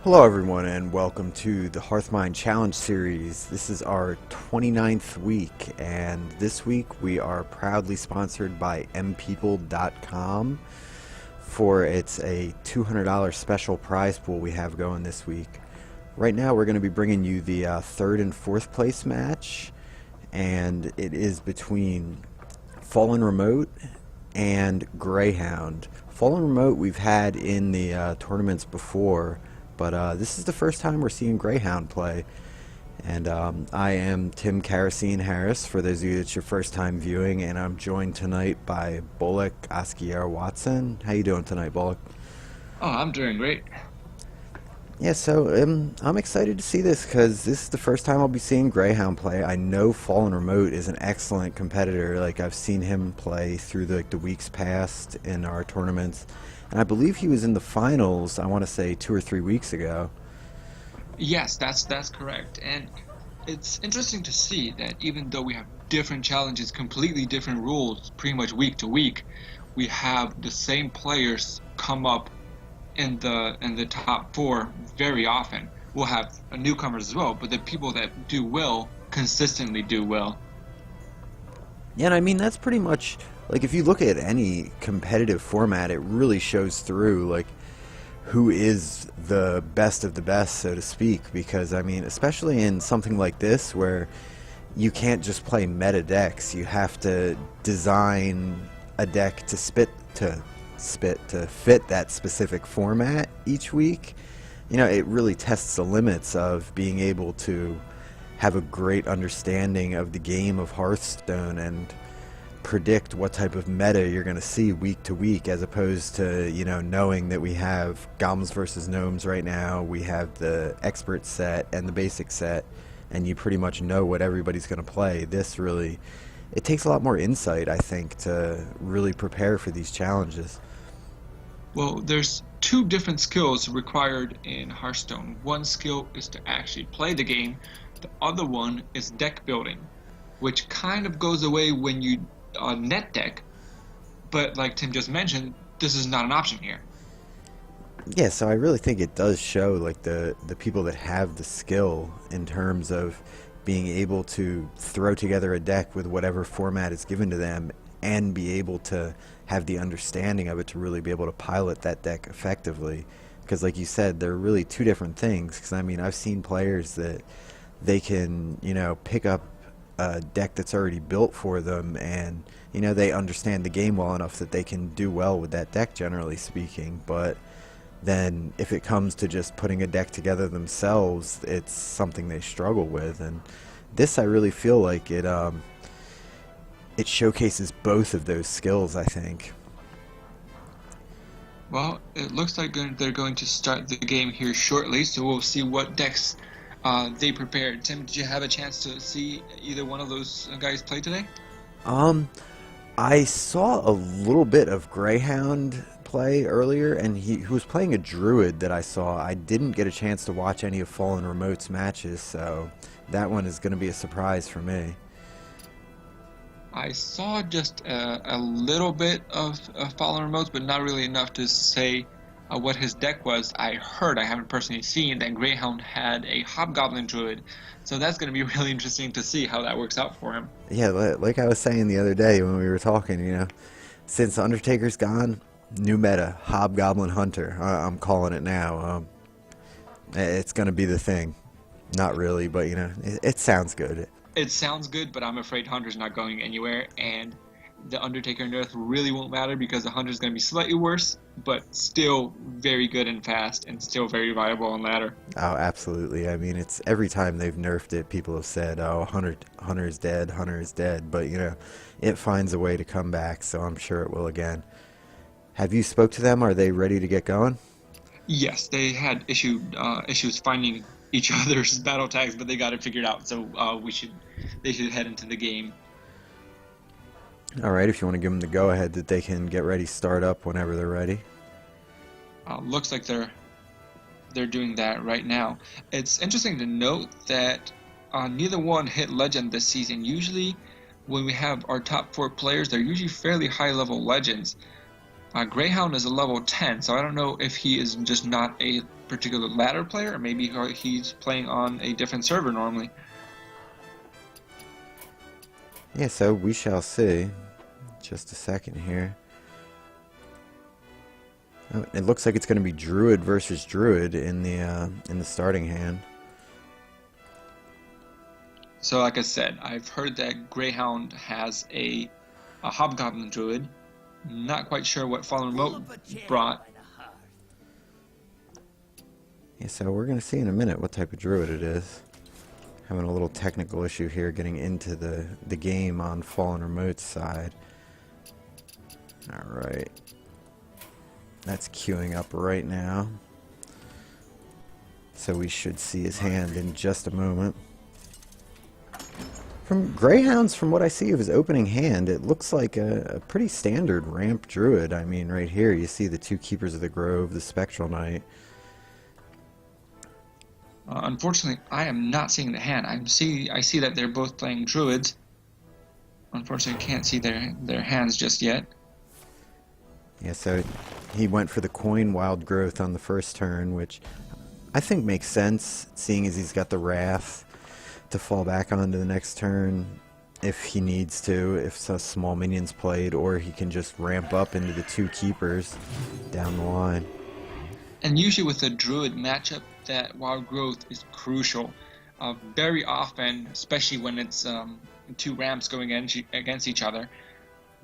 Hello everyone and welcome to the Hearthmind Challenge Series. This is our 29th week, and this week we are proudly sponsored by mpeople.com for it's a $200 special prize pool we have going this week. Right now we're going to be bringing you the third and fourth place match, and it is between FallenRemote and Greyhound. FallenRemote we've had in the tournaments before, but this is the first time we're seeing Greyhound play. And I am Tim Kerosene Harris, for those of you that's your first time viewing, and I'm joined tonight by Bullock Askier Watson. How you doing tonight, Bullock? Oh, I'm doing great. Yeah, so I'm excited to see this because this is the first time I'll be seeing Greyhound play. I know FallenRemote is an excellent competitor. Like, I've seen him play through the weeks past in our tournaments, and I believe he was in the finals, I want to say 2 or 3 weeks ago. Yes, that's correct. And it's interesting to see that even though we have different challenges, completely different rules, pretty much week to week, we have the same players come up in the top four very often. We'll have newcomers as well, but the people that do well consistently do well. Yeah, and I mean, that's pretty much, like, if you look at any competitive format, it really shows through, like, who is the best of the best, so to speak, because, I mean, especially in something like this where you can't just play meta decks, you have to design a deck to fit that specific format each week. You know, it really tests the limits of being able to have a great understanding of the game of Hearthstone and predict what type of meta you're going to see week to week, as opposed to, you know, knowing that we have Goblins versus Gnomes right now, we have the expert set and the basic set, and you pretty much know what everybody's going to play. This really, it takes a lot more insight, I think, to really prepare for these challenges. Well, there's two different skills required in Hearthstone. One skill is to actually play the game. The other one is deck building, which kind of goes away when you net deck. But like Tim just mentioned, this is not an option here. Yeah, so I really think it does show, like, the people that have the skill in terms of being able to throw together a deck with whatever format is given to them and be able to have the understanding of it to really be able to pilot that deck effectively. Because, like you said, they're really two different things. Because, I mean, I've seen players that they can, you know, pick up a deck that's already built for them, and, you know, they understand the game well enough that they can do well with that deck, generally speaking. But then if it comes to just putting a deck together themselves, it's something they struggle with. And this, I really feel like it showcases both of those skills, I think. Well, it looks like they're going to start the game here shortly, so we'll see what decks they prepared. Tim, did you have a chance to see either one of those guys play today? Um, I saw a little bit of Greyhound play earlier, and he was playing a druid that I saw. I didn't get a chance to watch any of FallenRemote's matches, so that one is going to be a surprise for me. I saw just a little bit of Fallen Remotes, but not really enough to say what his deck was. I heard, I haven't personally seen, that Greyhound had a Hobgoblin Druid, so that's going to be really interesting to see how that works out for him. Yeah, like I was saying the other day when we were talking, you know, since Undertaker's gone, new meta, Hobgoblin Hunter. I'm calling it now. It's going to be the thing. Not really, but, you know, it sounds good. It sounds good, but I'm afraid Hunter's not going anywhere, and the Undertaker nerf really won't matter because the Hunter's going to be slightly worse, but still very good and fast, and still very viable on ladder. Oh, absolutely. I mean, it's every time they've nerfed it, people have said, "Oh, Hunter is dead, Hunter is dead." But, you know, it finds a way to come back, so I'm sure it will again. Have you spoke to them? Are they ready to get going? Yes, they had issues finding each other's battle tags, but they got it figured out. So they should head into the game. All right, if you want to give them the go-ahead that they can get ready, start up whenever they're ready. Looks like they're doing that right now. It's interesting to note that neither one hit legend this season. Usually, when we have our top four players, they're usually fairly high-level legends. Greyhound is a level 10, so I don't know if he is just not a particular ladder player, or maybe he's playing on a different server normally. Yeah, so we shall see. Just a second here. Oh, it looks like it's going to be Druid versus Druid in the starting hand. So like I said, I've heard that Greyhound has a Hobgoblin Druid. Not quite sure what FallenRemote brought. Yeah, so we're going to see in a minute what type of Druid it is. Having a little technical issue here getting into the game on FallenRemote's side. Alright. That's queuing up right now. So we should see his hand in just a moment. From Greyhounds, from what I see of his opening hand, it looks like a pretty standard ramp Druid. I mean, right here you see the two Keepers of the Grove, the Spectral Knight. Unfortunately, I am not seeing the hand. I see that they're both playing Druids. Unfortunately, I can't see their hands just yet. Yeah, so he went for the Coin Wild Growth on the first turn, which I think makes sense, seeing as he's got the Wrath to fall back onto the next turn if he needs to, if some small minions played, or he can just ramp up into the two Keepers down the line. And usually with a Druid matchup, that Wild Growth is crucial. Very often, especially when it's two ramps going against each other,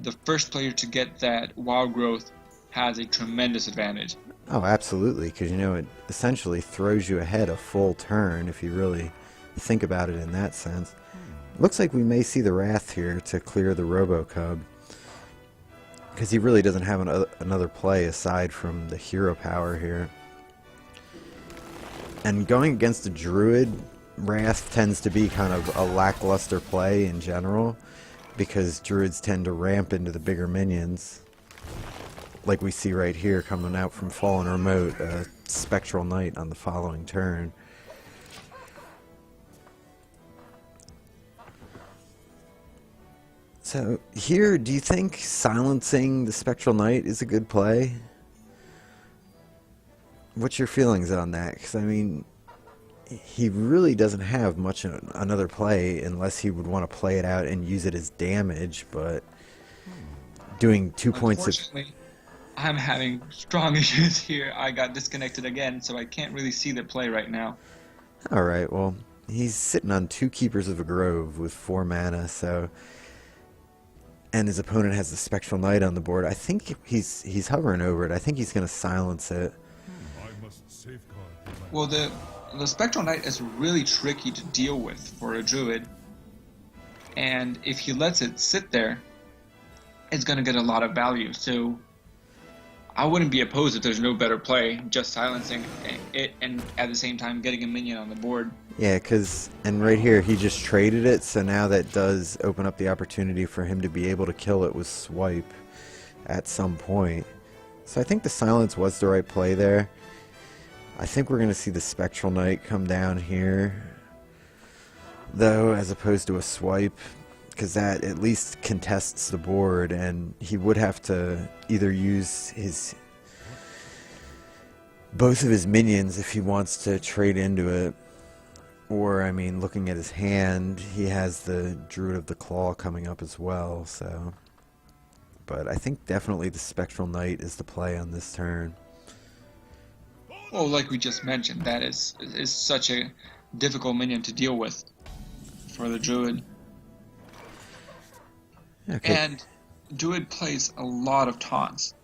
the first player to get that Wild Growth has a tremendous advantage. Oh, absolutely, because you know it essentially throws you ahead a full turn if you really think about it in that sense. Looks like we may see the Wrath here to clear the Robo-Cub, because he really doesn't have another play aside from the hero power here. And going against a Druid, Wrath tends to be kind of a lackluster play in general, because Druids tend to ramp into the bigger minions, like we see right here coming out from FallenRemote, a Spectral Knight on the following turn. So here, do you think silencing the Spectral Knight is a good play? What's your feelings on that? Because I mean, he really doesn't have much another play unless he would want to play it out and use it as damage, but doing 2 points of... I'm having strong issues here. I got disconnected again, so I can't really see the play right now. Alright, well, he's sitting on two Keepers of a Grove with 4 mana, so... And his opponent has the Spectral Knight on the board. I think he's hovering over it. I think he's going to silence it. Well, the Spectral Knight is really tricky to deal with for a Druid. And if he lets it sit there, it's going to get a lot of value. So I wouldn't be opposed if there's no better play, just silencing it and at the same time getting a minion on the board. Yeah, and right here he just traded it, so now that does open up the opportunity for him to be able to kill it with Swipe at some point. So I think the silence was the right play there. I think we're going to see the Spectral Knight come down here, though, as opposed to a Swipe, because that at least contests the board, and he would have to either use both of his minions if he wants to trade into it. Or, I mean, looking at his hand, he has the Druid of the Claw coming up as well, so... But I think definitely the Spectral Knight is the play on this turn. Well, like we just mentioned, that is such a difficult minion to deal with for the Druid. Okay. And Druid plays a lot of taunts.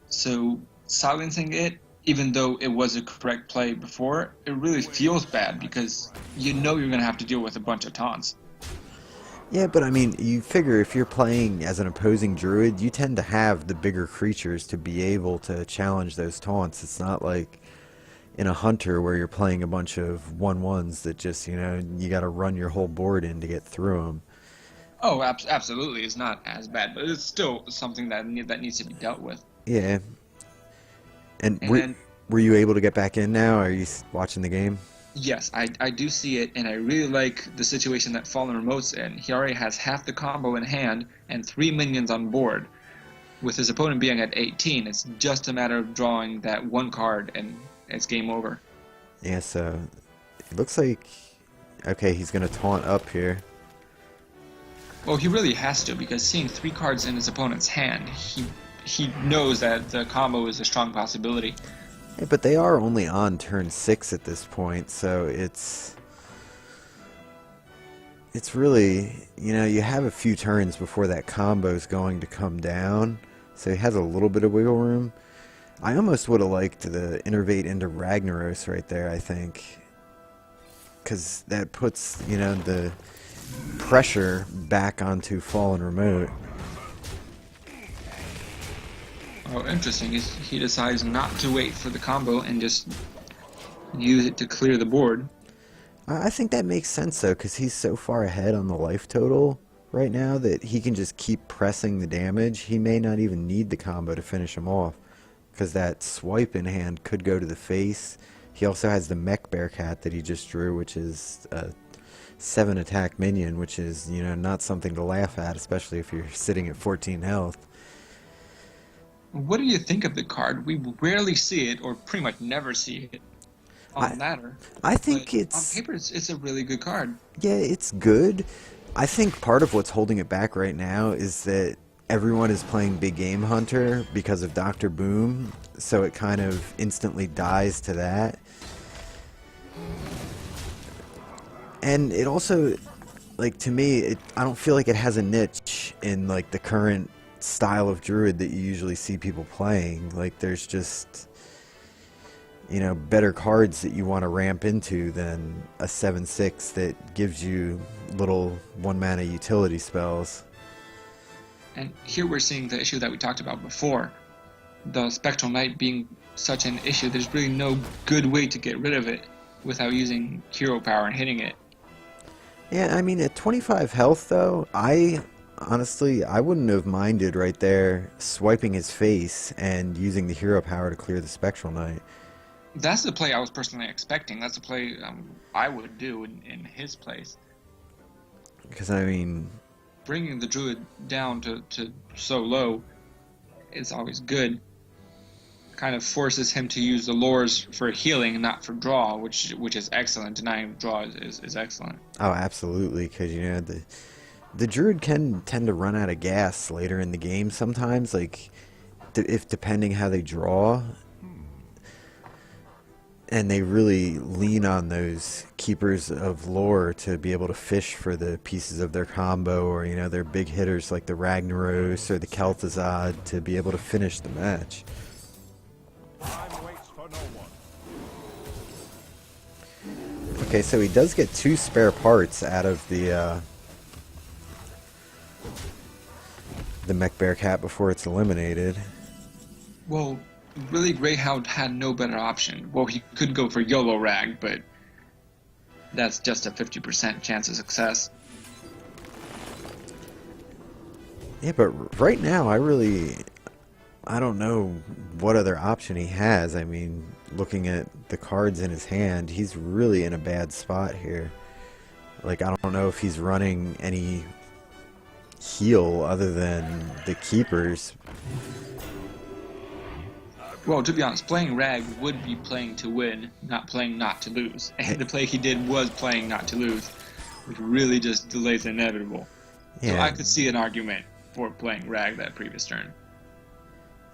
So silencing it, even though it was a correct play before, it really feels bad because you know you're going to have to deal with a bunch of taunts. Yeah, but I mean, you figure if you're playing as an opposing Druid, you tend to have the bigger creatures to be able to challenge those taunts. It's not like in a Hunter where you're playing a bunch of 1/1s that just, you know, you got to run your whole board in to get through them. Oh, absolutely. It's not as bad, but it's still something that needs to be dealt with. Yeah. And were you able to get back in now? Are you watching the game? Yes, I do see it, and I really like the situation that FallenRemote's in. He already has half the combo in hand and 3 minions on board. With his opponent being at 18, it's just a matter of drawing that one card and it's game over. Yeah, so it looks like, okay, he's going to taunt up here. Well, he really has to because seeing 3 cards in his opponent's hand, he knows that the combo is a strong possibility. Yeah, but they are only on turn 6 at this point, so it's really, you have a few turns before that combo is going to come down, so he has a little bit of wiggle room. I almost would have liked the innervate into Ragnaros right there, I think, because that puts, the pressure back onto FallenRemote. Oh, interesting. He decides not to wait for the combo and just use it to clear the board. I think that makes sense, though, because he's so far ahead on the life total right now that he can just keep pressing the damage. He may not even need the combo to finish him off, because that swipe in hand could go to the face. He also has the Mech Bearcat that he just drew, which is a 7 attack minion, which is, not something to laugh at, especially if you're sitting at 14 health. What do you think of the card? We rarely see it, or pretty much never see it on I, ladder. I think But on it's, paper, it's a really good card. yeah, it's good. I think part of what's holding it back right now is that everyone is playing Big Game Hunter because of Dr. Boom, so it kind of instantly dies to that. And it also, like, to me, I don't feel like it has a niche in, like, the current style of druid that you usually see people playing. Like, there's just, better cards that you want to ramp into than a 7/6 that gives you little 1-mana utility spells. And here we're seeing the issue that we talked about before. The Spectral Knight being such an issue, there's really no good way to get rid of it without using hero power and hitting it. Yeah, I mean, at 25 health, though, honestly, I wouldn't have minded right there swiping his face and using the hero power to clear the Spectral Knight. That's the play I was personally expecting. That's the play I would do in his place. Because, I mean, Bringing the druid down to so low is always good. Kind of forces him to use the lures for healing, not for draw, which is excellent. Denying draw is excellent. oh, absolutely, because, the druid can tend to run out of gas later in the game sometimes, like, if depending how they draw. And they really lean on those keepers of lore to be able to fish for the pieces of their combo, or their big hitters like the Ragnaros or the Kel'Thuzad to be able to finish the match. Okay, so he does get 2 spare parts out of the Mech Bearcat before it's eliminated. Well, really, Greyhound had no better option. Well, he could go for YOLO Rag, but that's just a 50% chance of success. Yeah, but right now, I don't know what other option he has. I mean, looking at the cards in his hand, he's really in a bad spot here. Like, I don't know if he's running any heal other than the keepers. Well, to be honest, playing Rag would be playing to win, not playing not to lose. And the play he did was playing not to lose, which really just delays the inevitable. Yeah. So I could see an argument for playing Rag that previous turn.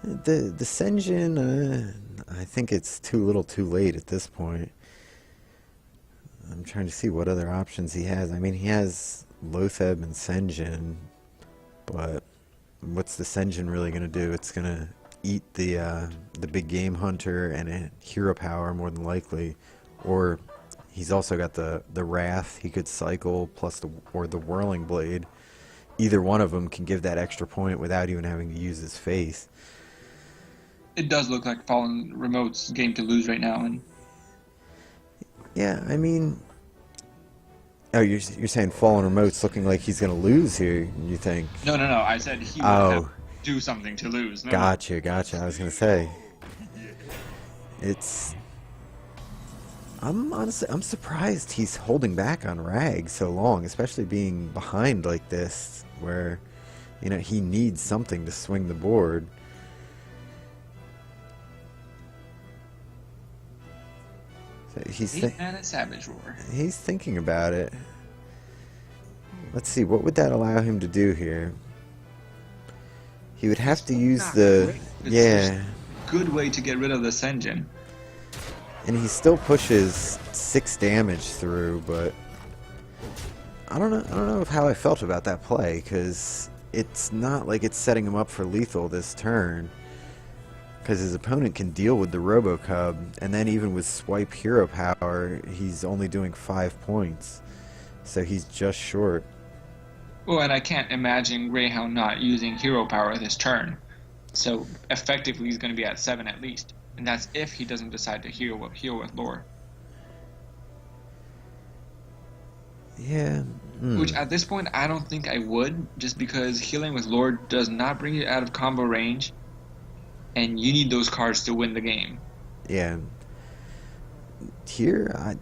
The Senjin, I think it's too little too late at this point. I'm trying to see what other options he has. I mean, he has Lotheb and Senjin, but what's the Senjin really going to do? It's going to eat the Big Game Hunter and a hero power more than likely, or he's also got the Wrath he could cycle plus the Whirling Blade. Either one of them can give that extra point without even having to use his face. It does look like FallenRemote's game to lose right now, and yeah, I mean, oh, you're saying FallenRemote's looking like he's gonna lose here? You think? no, I said he would have to do something to lose. No. Gotcha. I was gonna say, I'm surprised he's holding back on Rag so long, especially being behind like this, where, he needs something to swing the board. So And a Savage Roar. he's thinking about it. Let's see, what would that allow him to do here? He would have to use Not the... great. It's Yeah, a good way to get rid of this engine. and he still pushes 6 damage through, but I don't know how I felt about that play, because it's not like it's setting him up for lethal this turn, because his opponent can deal with the Robocub, and then even with swipe hero power, he's only doing 5 points, so he's just short. Well, and I can't imagine Greyhound not using hero power this turn. So effectively, he's going to be at 7 at least. And that's if he doesn't decide to heal with lore. Yeah. Which at this point, I don't think I would, just because healing with lore does not bring you out of combo range, and you need those cards to win the game. Yeah. Here,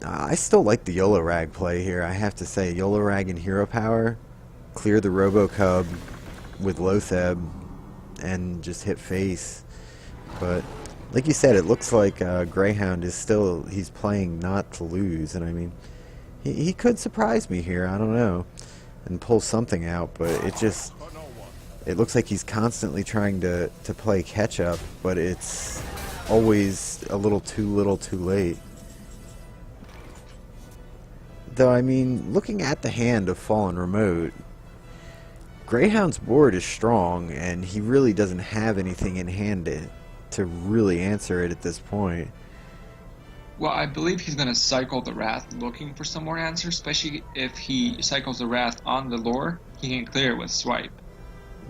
I still like the YOLO Rag play here, I have to say. YOLO Rag and hero power, clear the Robocub with Lotheb, and just hit face. But like you said, it looks like Greyhound is still, he's playing not to lose, and I mean, he could surprise me here, I don't know, and pull something out, but it looks like he's constantly trying to play catch up, but it's always a little too late. Though, I mean, looking at the hand of FallenRemote, Greyhound's board is strong, and he really doesn't have anything in hand to really answer it at this point. Well, I believe he's going to cycle the Wrath looking for some more answers, especially if he cycles the Wrath on the lore, he can clear it with swipe.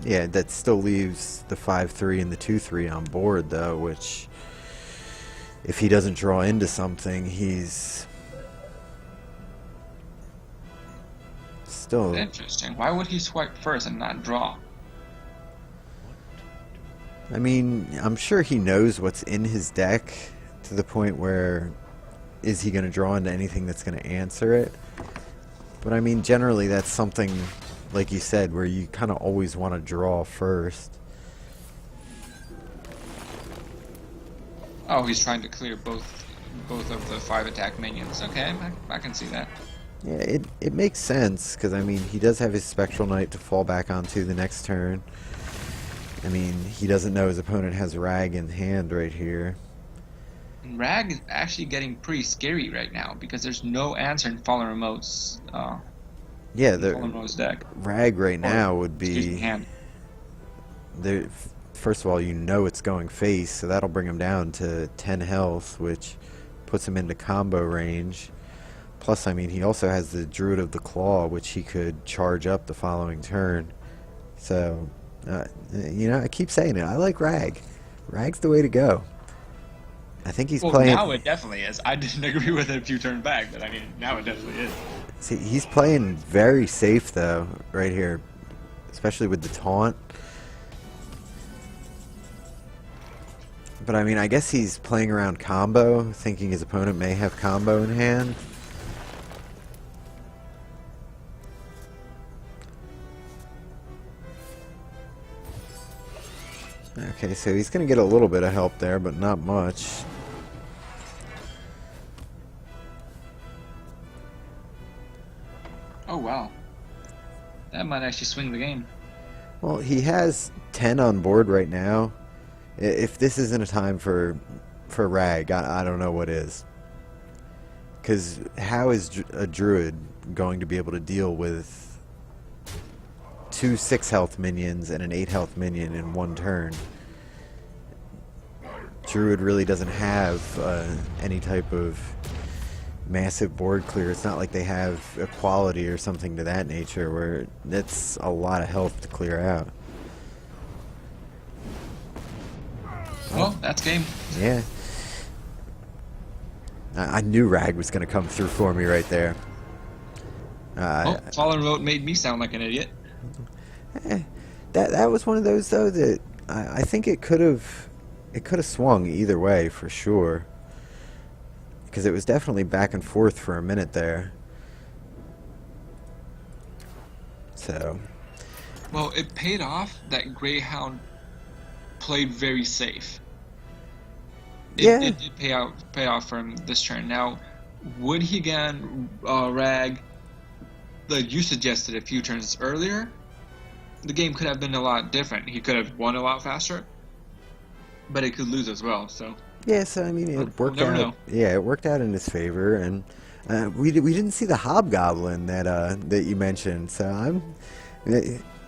Yeah, that still leaves the 5-3 and the 2-3 on board, though, which, if he doesn't draw into something, he's still... Interesting. Why would he swipe first and not draw? I mean, I'm sure he knows what's in his deck to the point where is he going to draw into anything that's going to answer it? But I mean, generally that's something, like you said, where you kind of always want to draw first. Oh, he's trying to clear both of the 5 attack minions. Okay, I can see that. Yeah, it makes sense, because I mean, he does have his Spectral Knight to fall back onto the next turn. I mean, he doesn't know his opponent has Rag in hand right here. And Rag is actually getting pretty scary right now, because there's no answer in FallenRemote's deck. Rag right now would be... hand. First of all, you know it's going face, so that'll bring him down to 10 health, which puts him into combo range. Plus, I mean, he also has the Druid of the Claw, which he could charge up the following turn. So, you know, I keep saying it. I like Rag. Rag's the way to go. I think he's playing... now it definitely is. I didn't agree with it a few turns back, but I mean, now it definitely is. See, he's playing very safe, though, right here. Especially with the taunt. But I mean, I guess he's playing around combo, thinking his opponent may have combo in hand. Okay, so he's going to get a little bit of help there, but not much. Oh, wow. That might actually swing the game. Well, he has 10 on board right now. If this isn't a time for Rag, I don't know what is. Because how is a Druid going to be able to deal with 2 6-health minions and an 8-health minion in one turn? Druid really doesn't have any type of massive board clear. It's not like they have equality or something to that nature where that's a lot of health to clear out. Well, that's game. Yeah. I knew Rag was going to come through for me right there. FallenRemote made me sound like an idiot. That was one of those, though, that I think it could have swung either way for sure. Because it was definitely back and forth for a minute there. So. Well, it paid off that Greyhound played very safe. Yeah, it did pay off for him this turn. Now, would he again rag like you suggested a few turns earlier? The game could have been a lot different. He could have won a lot faster, but it could lose as well. So yeah. So I mean, it we'll worked never out. know. Yeah, it worked out in his favor, and we didn't see the hobgoblin that you mentioned. So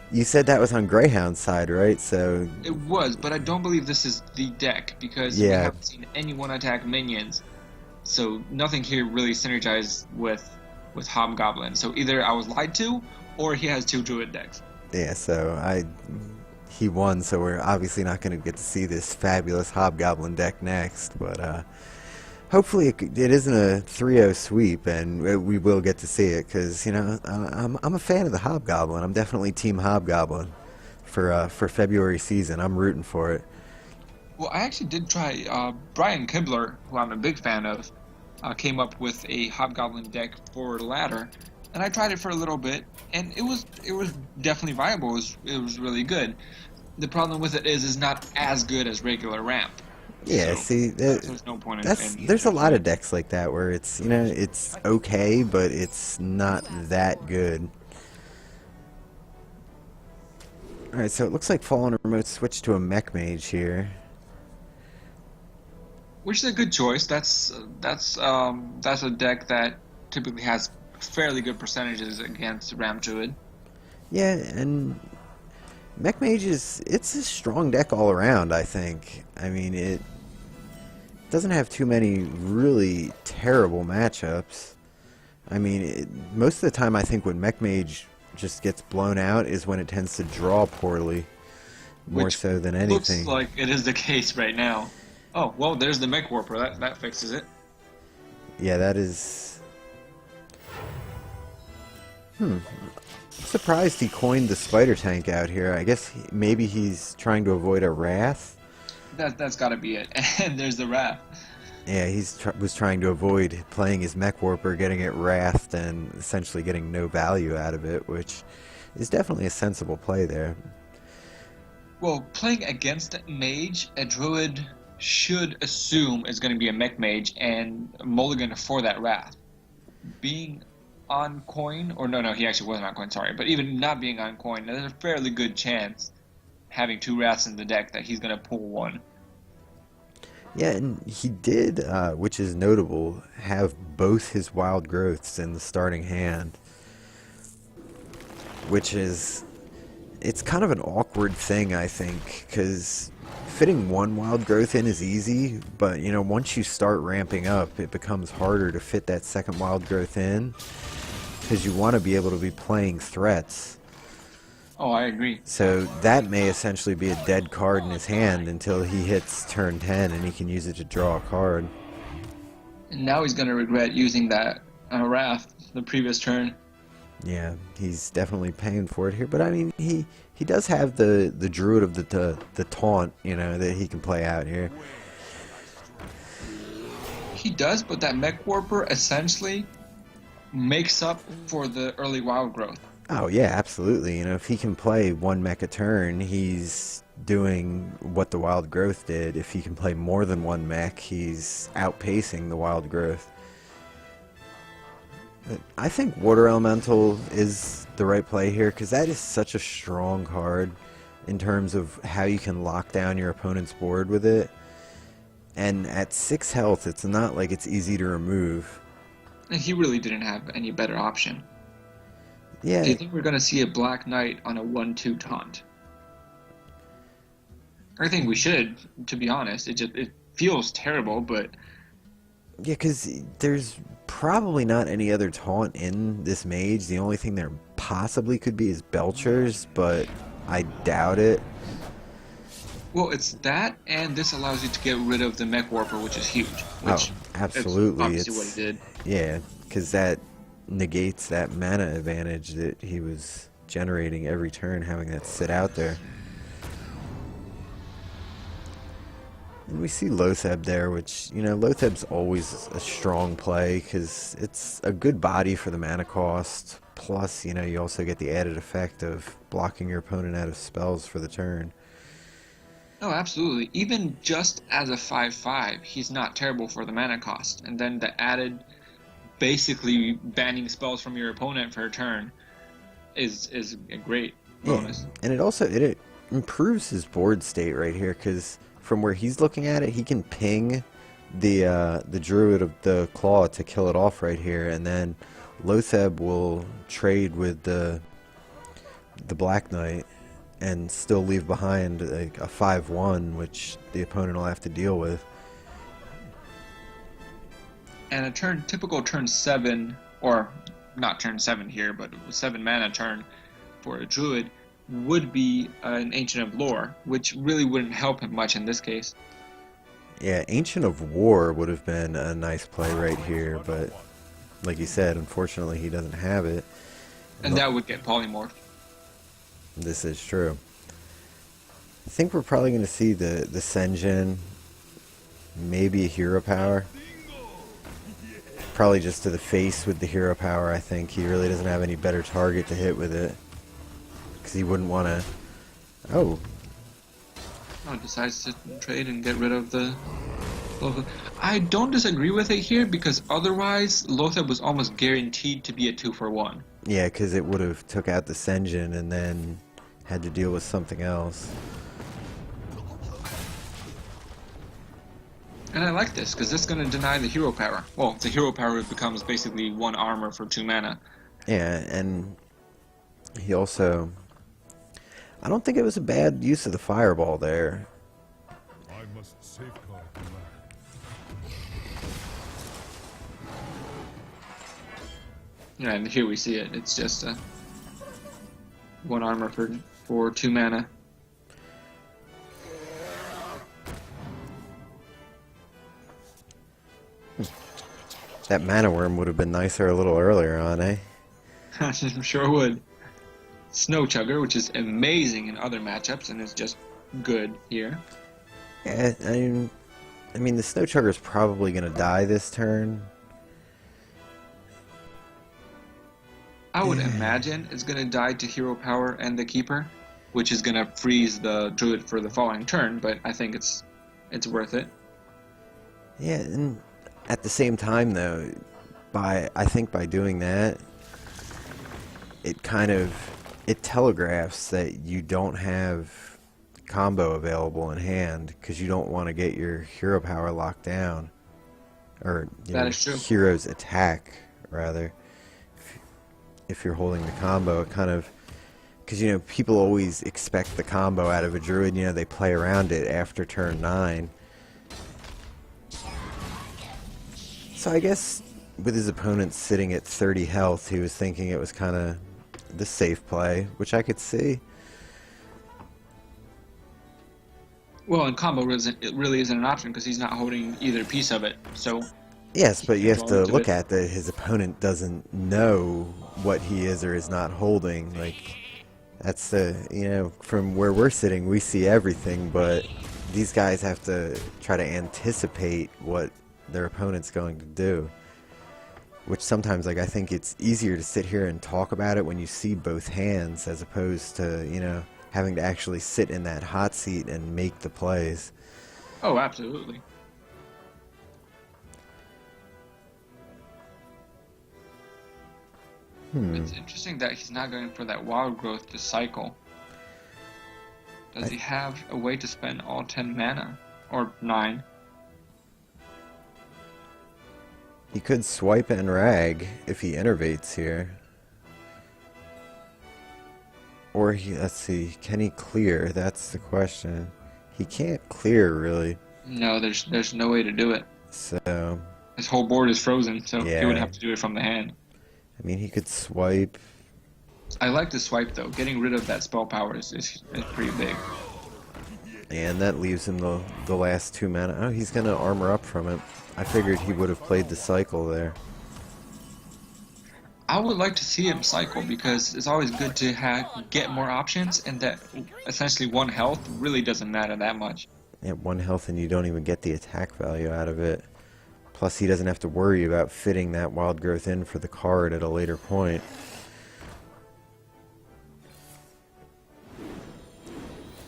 you said that was on Greyhound's side, right? So It was, but I don't believe this is the deck because we yeah, haven't seen any one attack minions. So nothing here really synergized with Hobgoblin. So either I was lied to, or he has two Druid decks. yeah. So he won. So we're obviously not going to get to see this fabulous hobgoblin deck next, but hopefully it isn't a 3-0 sweep, and we will get to see it because I'm a fan of the hobgoblin. I'm definitely team hobgoblin for February season. I'm rooting for it. Well, I actually did try. Brian Kibler, who I'm a big fan of, came up with a Hobgoblin deck for ladder, and I tried it for a little bit, and it was definitely viable. It was really good. The problem with it is it's not as good as regular ramp. Yeah, So see, there's no point in there's a lot touching of it. decks like that where it's okay, but it's not that good. All right, so it looks like Fallen Remote switched to a mech mage here. Which is a good choice. That's a deck that typically has fairly good percentages against Ram Druid. Yeah, and mech mage it's a strong deck all around. I think. I mean, it doesn't have too many really terrible matchups. I mean, most of the time, I think when mech mage just gets blown out is when it tends to draw poorly, more Which so than looks anything. like it is the case right now. Oh, well, there's the Mech Warper. That fixes it. Yeah, that is. Surprised he coined the spider tank out here. I guess maybe he's trying to avoid a wrath. That's got to be it. And there's the Wrath. Yeah, was trying to avoid playing his mech warper, getting it wrathed, and essentially getting no value out of it, which is definitely a sensible play there. Well, playing against Mage, a Druid should assume it's going to be a Mech Mage and mulligan for that Wrath. Being on coin, or no, he actually wasn't on coin, sorry, but even not being on coin, there's a fairly good chance, having two Wraths in the deck, that he's going to pull one. Yeah, and he did, which is notable, have both his wild growths in the starting hand, which is it's kind of an awkward thing, I think, because fitting one wild growth in is easy, but once you start ramping up, it becomes harder to fit that second wild growth in because you want to be able to be playing threats. Oh, I agree. So that may essentially be a dead card in his hand until he hits turn 10 and he can use it to draw a card. And now he's going to regret using that Wrath the previous turn. Yeah, he's definitely paying for it here, but I mean, he does have the druid of the taunt, that he can play out here. He does, but that Mech Warper essentially makes up for the early wild growth. Oh yeah, absolutely. If he can play one mech a turn, he's doing what the wild growth did. If he can play more than one mech, he's outpacing the wild growth. But I think Water Elemental is the right play here because that is such a strong card in terms of how you can lock down your opponent's board with it. And at 6 health, it's not like it's easy to remove. And he really didn't have any better option. Yeah. Do you think we're going to see a Black Knight on a 1-2 taunt? I think we should, to be honest. It feels terrible, but Yeah, because there's probably not any other taunt in this mage. The only thing there possibly could be is Belcher's, but I doubt it. well, it's that, and this allows you to get rid of the Mech Warper, which is huge. Which Absolutely. obviously what he did. Yeah, because that negates that mana advantage that he was generating every turn, having that sit out there. And we see Lotheb there, which, Lotheb's always a strong play because it's a good body for the mana cost. Plus, you also get the added effect of blocking your opponent out of spells for the turn. Oh, absolutely. Even just as a 5/5, he's not terrible for the mana cost. And then the added, basically banning spells from your opponent for a turn is a great Yeah, bonus. and it improves his board state right here because from where he's looking at it, he can ping the Druid of the Claw to kill it off right here, and then Lotheb will trade with the Black Knight and still leave behind like a 5/1, which the opponent will have to deal with. And a typical turn 7, or not turn 7 here, but 7 mana turn for a druid would be an Ancient of Lore, which really wouldn't help him much in this case. Yeah, Ancient of War would have been a nice play right here, but like you said, unfortunately he doesn't have it. And that would get polymorphed. This is true. I think we're probably going to see the Senjin, maybe a hero power. Probably just to the face with the hero power, I think. He really doesn't have any better target to hit with it. Because he wouldn't want to... Oh. Oh, decides to trade and get rid of the Lotheb. I don't disagree with it here, because otherwise Lotheb was almost guaranteed to be a 2-for-1. Yeah, because it would have took out the Senjin and then had to deal with something else. And I like this, because this is going to deny the hero power. Well, the hero power becomes basically 1 armor for 2 mana. Yeah, and he also... I don't think it was a bad use of the fireball there. I must safeguard the land. Yeah, and here we see it. It's just 1 armor for 2 mana. That mana worm would have been nicer a little earlier on, eh? I'm sure would. Snow Chugger, which is amazing in other matchups and is just good here. Yeah, I mean the Snow Chugger is probably going to die this turn. I would imagine it's going to die to hero power and the keeper, which is going to freeze the druid for the following turn, but I think it's worth it. Yeah, and at the same time though, I think by doing that, it telegraphs that you don't have combo available in hand because you don't want to get your hero power locked down, or That is true. hero's attack rather. If you're holding the combo, it kind of, because people always expect the combo out of a druid. They play around it after turn 9. So I guess with his opponent sitting at 30 health, he was thinking it was kind of the safe play, which I could see. Well, and combo really isn't an option because he's not holding either piece of it. So Yes, but you have to into look it. at that his opponent doesn't know what he is or is not holding. Like, that's from where we're sitting, we see everything, but these guys have to try to anticipate what their opponent's going to do. Which sometimes, like, I think it's easier to sit here and talk about it when you see both hands as opposed to, having to actually sit in that hot seat and make the plays. Oh, absolutely. It's interesting that he's not going for that wild growth to cycle. Does he have a way to spend all 10 mana? Or 9? He could swipe and rag if he innervates here. Or let's see, can he clear? That's the question. He can't clear, really. No, there's no way to do it. So, His whole board is frozen, so he Yeah. would have to do it from the hand. I mean, he could swipe. I like the swipe, though. Getting rid of that spell power is pretty big. And that leaves him the last 2 mana. Oh, he's going to armor up from it. I figured he would have played the cycle there. I would like to see him cycle because it's always good to get more options, and that essentially 1 health really doesn't matter that much. At 1 health and you don't even get the attack value out of it. Plus he doesn't have to worry about fitting that wild growth in for the card at a later point.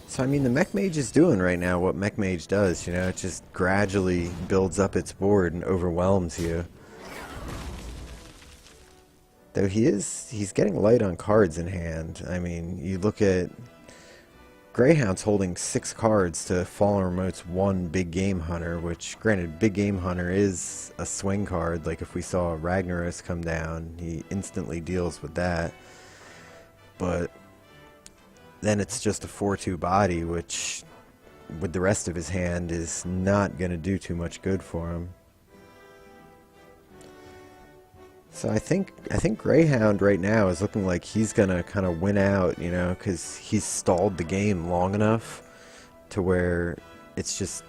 So So I mean, the Mech Mage is doing right now what Mech Mage does, you know, it just gradually builds up its board and overwhelms you. Though he's getting light on cards in hand. I mean, you look at Greyhound's holding 6 cards to FallenRemote's 1 Big Game Hunter, which, granted, Big Game Hunter is a swing card. Like, if we saw Ragnaros come down, he instantly deals with that. But then it's just a 4-2 body, which, with the rest of his hand, is not going to do too much good for him. So I think Greyhound right now is looking like he's going to kind of win out, you know, because he's stalled the game long enough to where it's just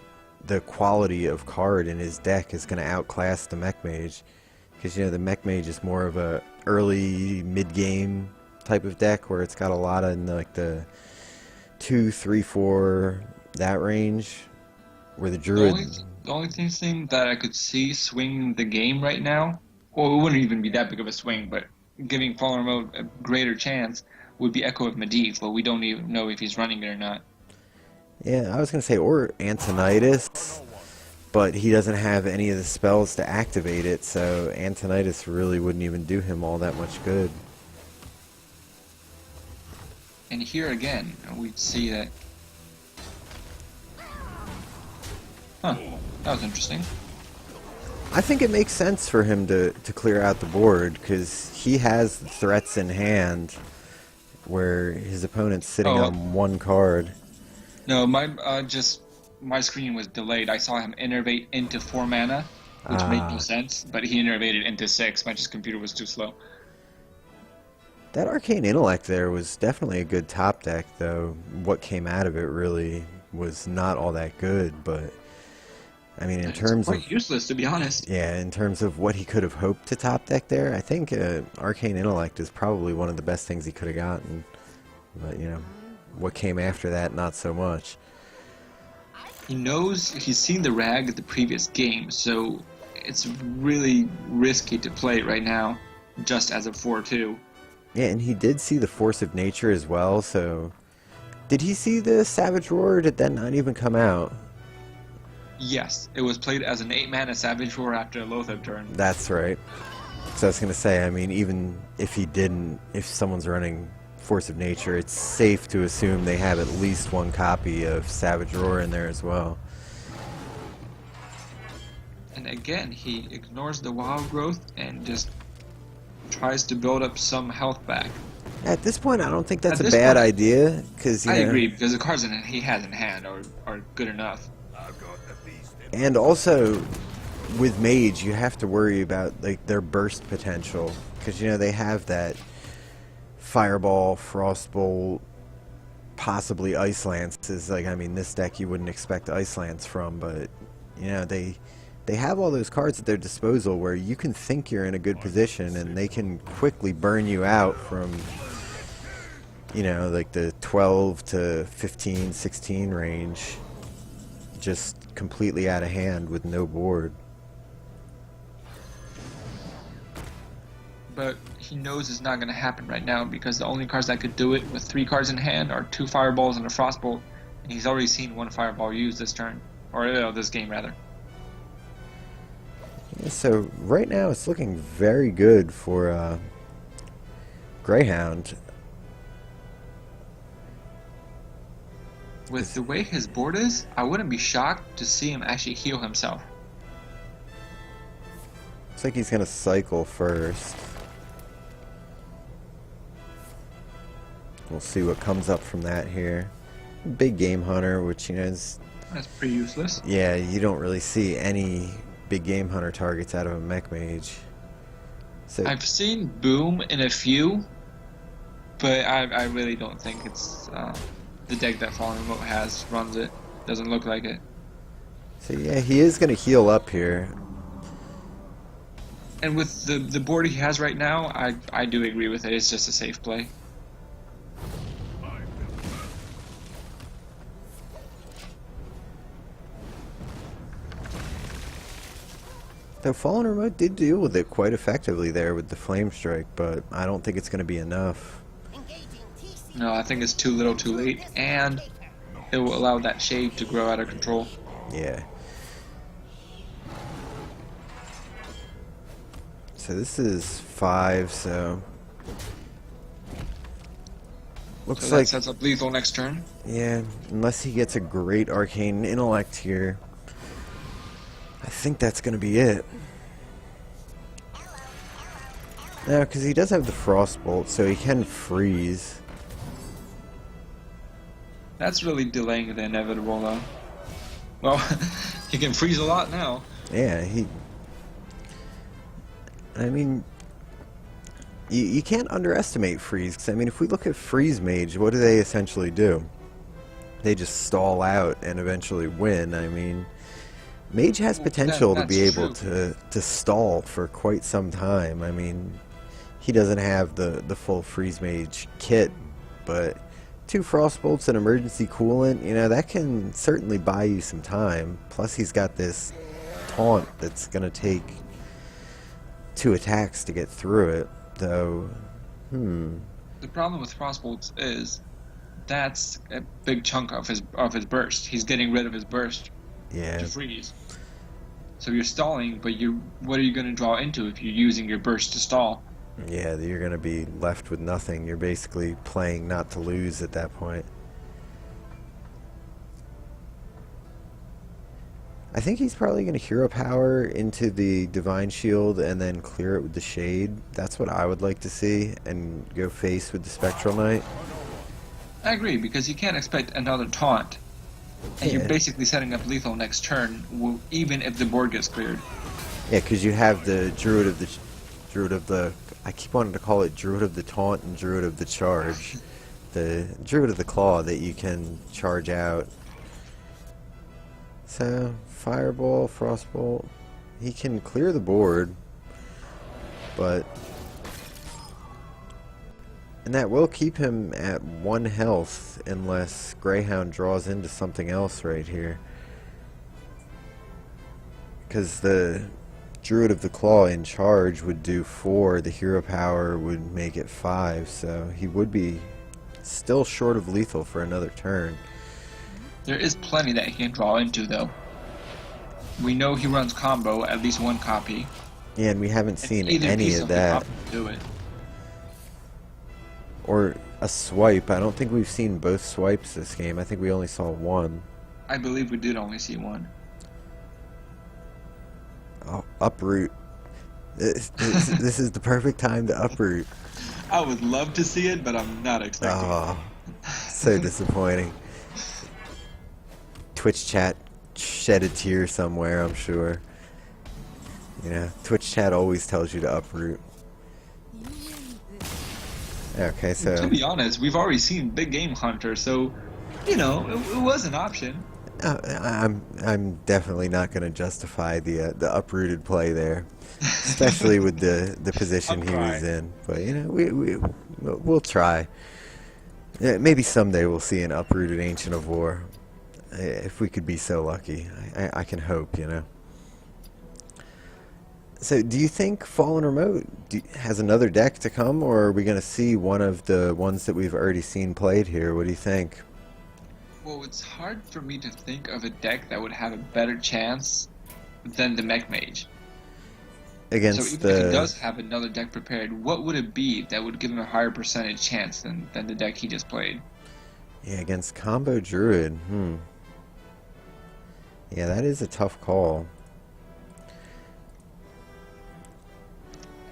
the quality of card in his deck is going to outclass the Mech Mage. Because, you know, the Mech Mage is more of a early, mid-game type of deck where it's got a lot of, like, the 2, 3, 4, that range, where the Druid... The only thing that I could see swinging the game right now, well, it wouldn't even be that big of a swing, but giving FallenRemote a greater chance would be Echo of Medivh, but we don't even know if he's running it or not. Yeah, I was going to say, or Antonidas, but he doesn't have any of the spells to activate it, so Antonidas really wouldn't even do him all that much good. And here again, we see that... Huh, that was interesting. I think it makes sense for him to clear out the board, because he has threats in hand where his opponent's sitting on 1 card. No, my screen was delayed. I saw him innervate into 4 mana, which made no sense, but he innervated into 6. My computer was too slow. That Arcane Intellect there was definitely a good top deck, though. What came out of it really was not all that good, but... I mean, in terms of... It's quite useless, to be honest. Yeah, in terms of what he could have hoped to top deck there, I think Arcane Intellect is probably one of the best things he could have gotten. But, you know, what came after that, not so much. He knows he's seen the Rag the previous game, so it's really risky to play right now, just as a 4-2. Yeah, and he did see the Force of Nature as well, so... Did he see the Savage Roar, or did that not even come out? Yes, it was played as an 8-mana Savage Roar after a Lothar turn. That's right. So I was going to say, I mean, even if he didn't, if someone's running Force of Nature, it's safe to assume they have at least 1 copy of Savage Roar in there as well. And again, he ignores the wild growth and just tries to build up some health back. At this point, I don't think that's a bad idea, because I agree, because the cards he has in hand are good enough. And also, with Mage, you have to worry about like their burst potential, because, you know, they have that Fireball, Frostbolt, possibly Ice Lance. Is like, I mean, this deck you wouldn't expect Ice Lance from, but, you know, they have all those cards at their disposal where you can think you're in a good position and they can quickly burn you out from, you know, like the 12 to 15, 16 range, just completely out of hand with no board. But he knows it's not going to happen right now, because the only cards that could do it with 3 cards in hand are 2 Fireballs and a Frostbolt, and he's already seen 1 Fireball used this turn, or this game rather. Yeah, so right now it's looking very good for Greyhound. With the way his board is, I wouldn't be shocked to see him actually heal himself. Looks like he's going to cycle first. We'll see what comes up from that here. Big Game Hunter, which, you know, is... That's pretty useless. Yeah, you don't really see any Big Game Hunter targets out of a Mech Mage. So, I've seen Boom in a few, but I really don't think it's... the deck that FallenRemote runs it. Doesn't look like it. So yeah, he is going to heal up here. And with the board he has right now, I do agree with it. It's just a safe play. Though FallenRemote did deal with it quite effectively there with the Flame Strike, but I don't think it's going to be enough. No, I think it's too little too late. And it will allow that shade to grow out of control. Yeah. So this is 5, so looks So that like, sets up lethal next turn. yeah, unless he gets a great arcane intellect here, I think that's going to be it. No, because he does have the frostbolt, so he can freeze. That's really delaying the inevitable, though. Well, he can freeze a lot now. Yeah, I mean, you can't underestimate freeze, because, I mean, if we look at freeze mage, what do they essentially do? They just stall out and eventually win. I mean, mage has potential to be able to stall for quite some time. I mean, he doesn't have the full freeze mage kit, but 2 frostbolts and emergency coolant, you know, that can certainly buy you some time. Plus he's got this taunt that's going to take 2 attacks to get through it, though. The problem with frostbolts is that's a big chunk of his burst. He's getting rid of his burst Yeah. to freeze. So you're stalling, but what are you going to draw into if you're using your burst to stall? Yeah, you're going to be left with nothing. You're basically playing not to lose at that point. I think he's probably going to hero power into the Divine Shield and then clear it with the Shade. That's what I would like to see, and go face with the Spectral Knight. I agree, because you can't expect another taunt. And you're Yeah. basically setting up lethal next turn, even if the board gets cleared. Yeah, because you have the Druid of the, I keep wanting to call it Druid of the Taunt and Druid of the Charge. The Druid of the Claw that you can charge out. So, Fireball, Frostbolt, he can clear the board, but, and that will keep him at 1 health unless Greyhound draws into something else right here. Because the Druid of the Claw in charge would do 4, the hero power would make it 5, so he would be still short of lethal for another turn. There is plenty that he can draw into, though. We know he runs combo, at least 1 copy. Yeah, and we haven't seen Either any piece of the that. copy will do it. Or a swipe. I don't think we've seen both swipes this game. I think we only saw 1. I believe we did only see 1. Oh, uproot. This is the perfect time to uproot. I would love to see it, but I'm not expecting Oh, so disappointing. Twitch chat shed a tear somewhere, I'm sure. You know, Twitch chat always tells you to uproot. Okay, it. so To be honest, we've already seen Big Game Hunter, so, you know, it was an option. I'm definitely not going to justify the uprooted play there, especially with the position he was in. But you know, we'll try. Yeah, maybe someday we'll see an uprooted Ancient of War, if we could be so lucky. I can hope, you know. So, do you think Fallen Remote has another deck to come, or are we going to see one of the ones that we've already seen played here? What do you think? Well, it's hard for me to think of a deck that would have a better chance than the Mech Mage. Against So even if he does have another deck prepared, what would it be that would give him a higher percentage chance than the deck he just played? Yeah, against Combo Druid. Yeah, that is a tough call.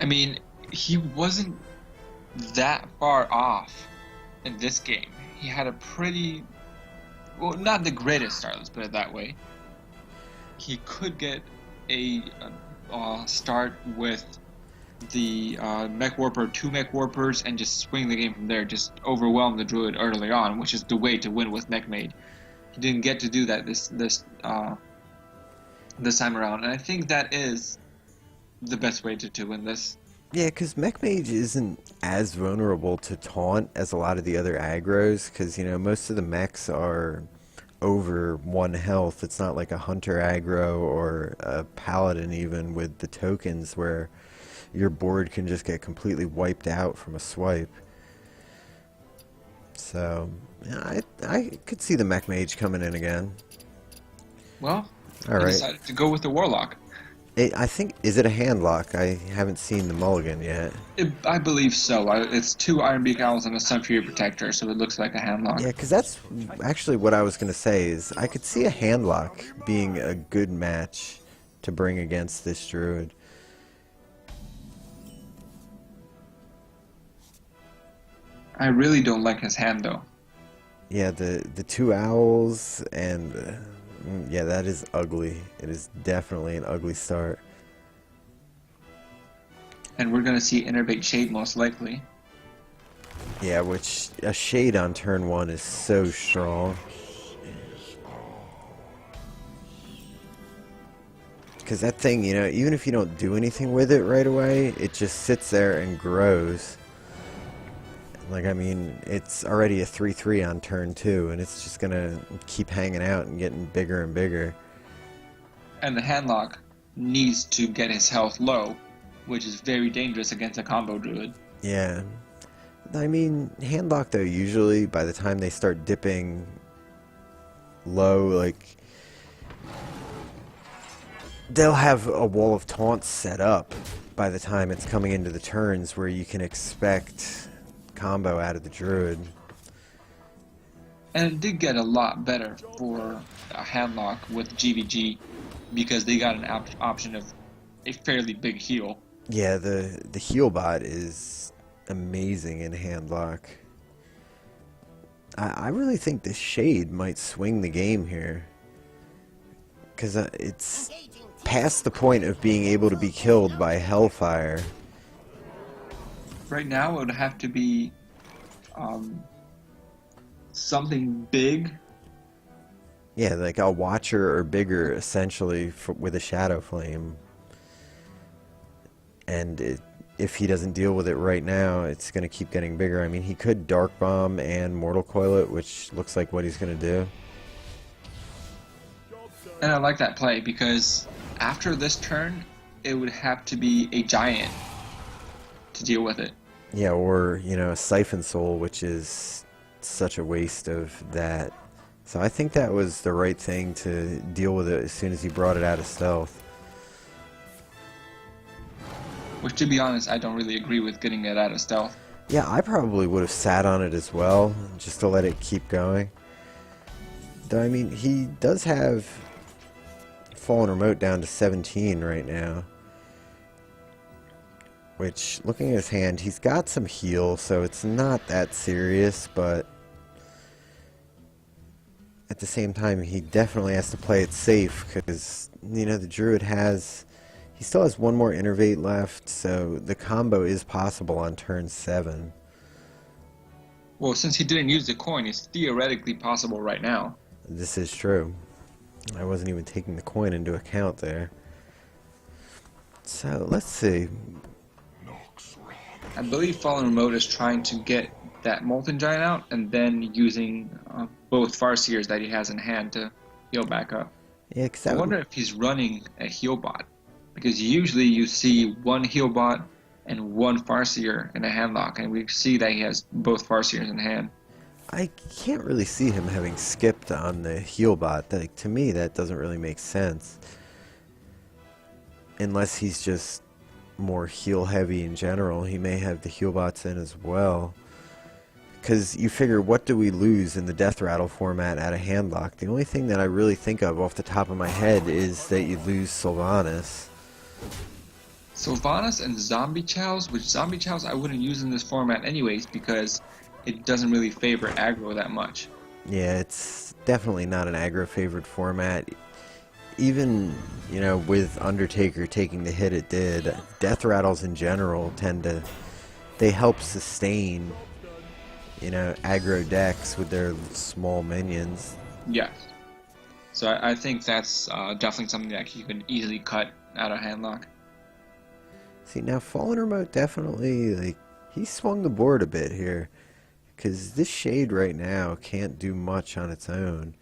I mean, he wasn't that far off in this game. He had a pretty... Well, not the greatest start, let's put it that way. He could get a start with the Mech Warper, 2 Mech Warpers, and just swing the game from there. Just overwhelm the Druid early on, which is the way to win with Mech Mage. He didn't get to do that this time around, and I think that is the best way to win this. Yeah, because Mech Mage isn't as vulnerable to taunt as a lot of the other aggros, because, you know, most of the mechs are over 1 health. It's not like a Hunter aggro or a Paladin even with the tokens where your board can just get completely wiped out from a swipe. So, yeah, I could see the Mech Mage coming in again. Well, All he right. decided to go with the Warlock. I think, is it a handlock? I haven't seen the mulligan yet. I believe so. It's 2 Iron Beak Owls and a Sun Fury Protector, so it looks like a handlock. Yeah, because that's actually what I was going to say is I could see a handlock being a good match to bring against this druid. I really don't like his hand, though. Yeah, the 2 owls and yeah, that is ugly. It is definitely an ugly start. And we're going to see Innervate Shade most likely. Yeah, which a shade on turn 1 is so strong. Because that thing, you know, even if you don't do anything with it right away, it just sits there and grows. Like, I mean, it's already a 3/3 on turn 2, and it's just gonna keep hanging out and getting bigger and bigger. And the handlock needs to get his health low, which is very dangerous against a combo druid. Yeah. I mean, handlock, though, usually by the time they start dipping low, like, they'll have a wall of taunts set up by the time it's coming into the turns where you can expect combo out of the druid. And it did get a lot better for a handlock with GVG because they got an option of a fairly big heal. Yeah, the heal bot is amazing in handlock. I really think this shade might swing the game here. Because it's past the point of being able to be killed by Hellfire. Right now, it would have to be something big. Yeah, like a Watcher or bigger, essentially, with a Shadow Flame. And if he doesn't deal with it right now, it's going to keep getting bigger. I mean, he could Dark Bomb and Mortal Coil it, which looks like what he's going to do. And I like that play because after this turn, it would have to be a giant to deal with it. Yeah, or, you know, a Siphon Soul, which is such a waste of that. So I think that was the right thing to deal with it as soon as he brought it out of stealth. Which, to be honest, I don't really agree with getting it out of stealth. Yeah, I probably would have sat on it as well, just to let it keep going. Though, I mean, he does have FallenRemote down to 17 right now. Which, looking at his hand, he's got some heal, so it's not that serious, but at the same time, he definitely has to play it safe, because, you know, the druid he still has one more Innervate left, so the combo is possible on turn 7. Well, since he didn't use the coin, it's theoretically possible right now. This is true. I wasn't even taking the coin into account there. So, let's see. I believe FallenRemote is trying to get that Molten Giant out and then using both Farseers that he has in hand to heal back up. Yeah, 'cause I wonder if he's running a heal bot. Because usually you see one heal bot and one Farseer in a handlock, and we see that he has both Farseers in hand. I can't really see him having skipped on the heal bot. Like, to me, that doesn't really make sense. Unless he's just more heal heavy in general. He may have the heal bots in as well. Because you figure, what do we lose in the Death Rattle format at a handlock? The only thing that I really think of off the top of my head is that you lose Sylvanas. Sylvanas and Zombie Chows, which Zombie Chows I wouldn't use in this format anyways because it doesn't really favor aggro that much. Yeah, it's definitely not an aggro favored format. Even, you know, with Undertaker taking the hit it did, Death Rattles in general they help sustain, you know, aggro decks with their small minions. Yes. So I think that's definitely something that you can easily cut out of handlock. See, now FallenRemote definitely, like, he swung the board a bit here. Because this shade right now can't do much on its own.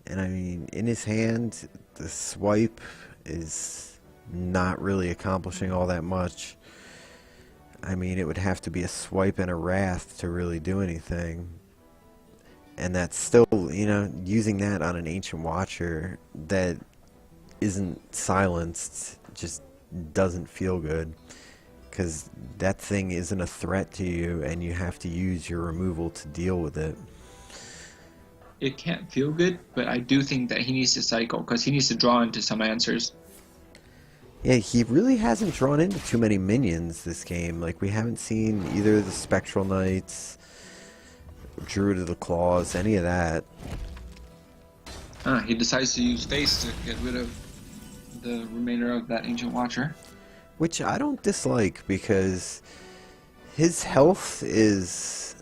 And I mean, in his hand, the swipe is not really accomplishing all that much. I mean, it would have to be a swipe and a wrath to really do anything. And that's still, using that on an Ancient Watcher that isn't silenced just doesn't feel good. Because that thing isn't a threat to you, and you have to use your removal to deal with it. It can't feel good, but I do think that he needs to cycle because he needs to draw into some answers. Yeah, he really hasn't drawn into too many minions this game. Like, we haven't seen either of the Spectral Knights, Druid of the Claws, any of that. He decides to use face to get rid of the remainder of that Ancient Watcher. Which I don't dislike, because his health is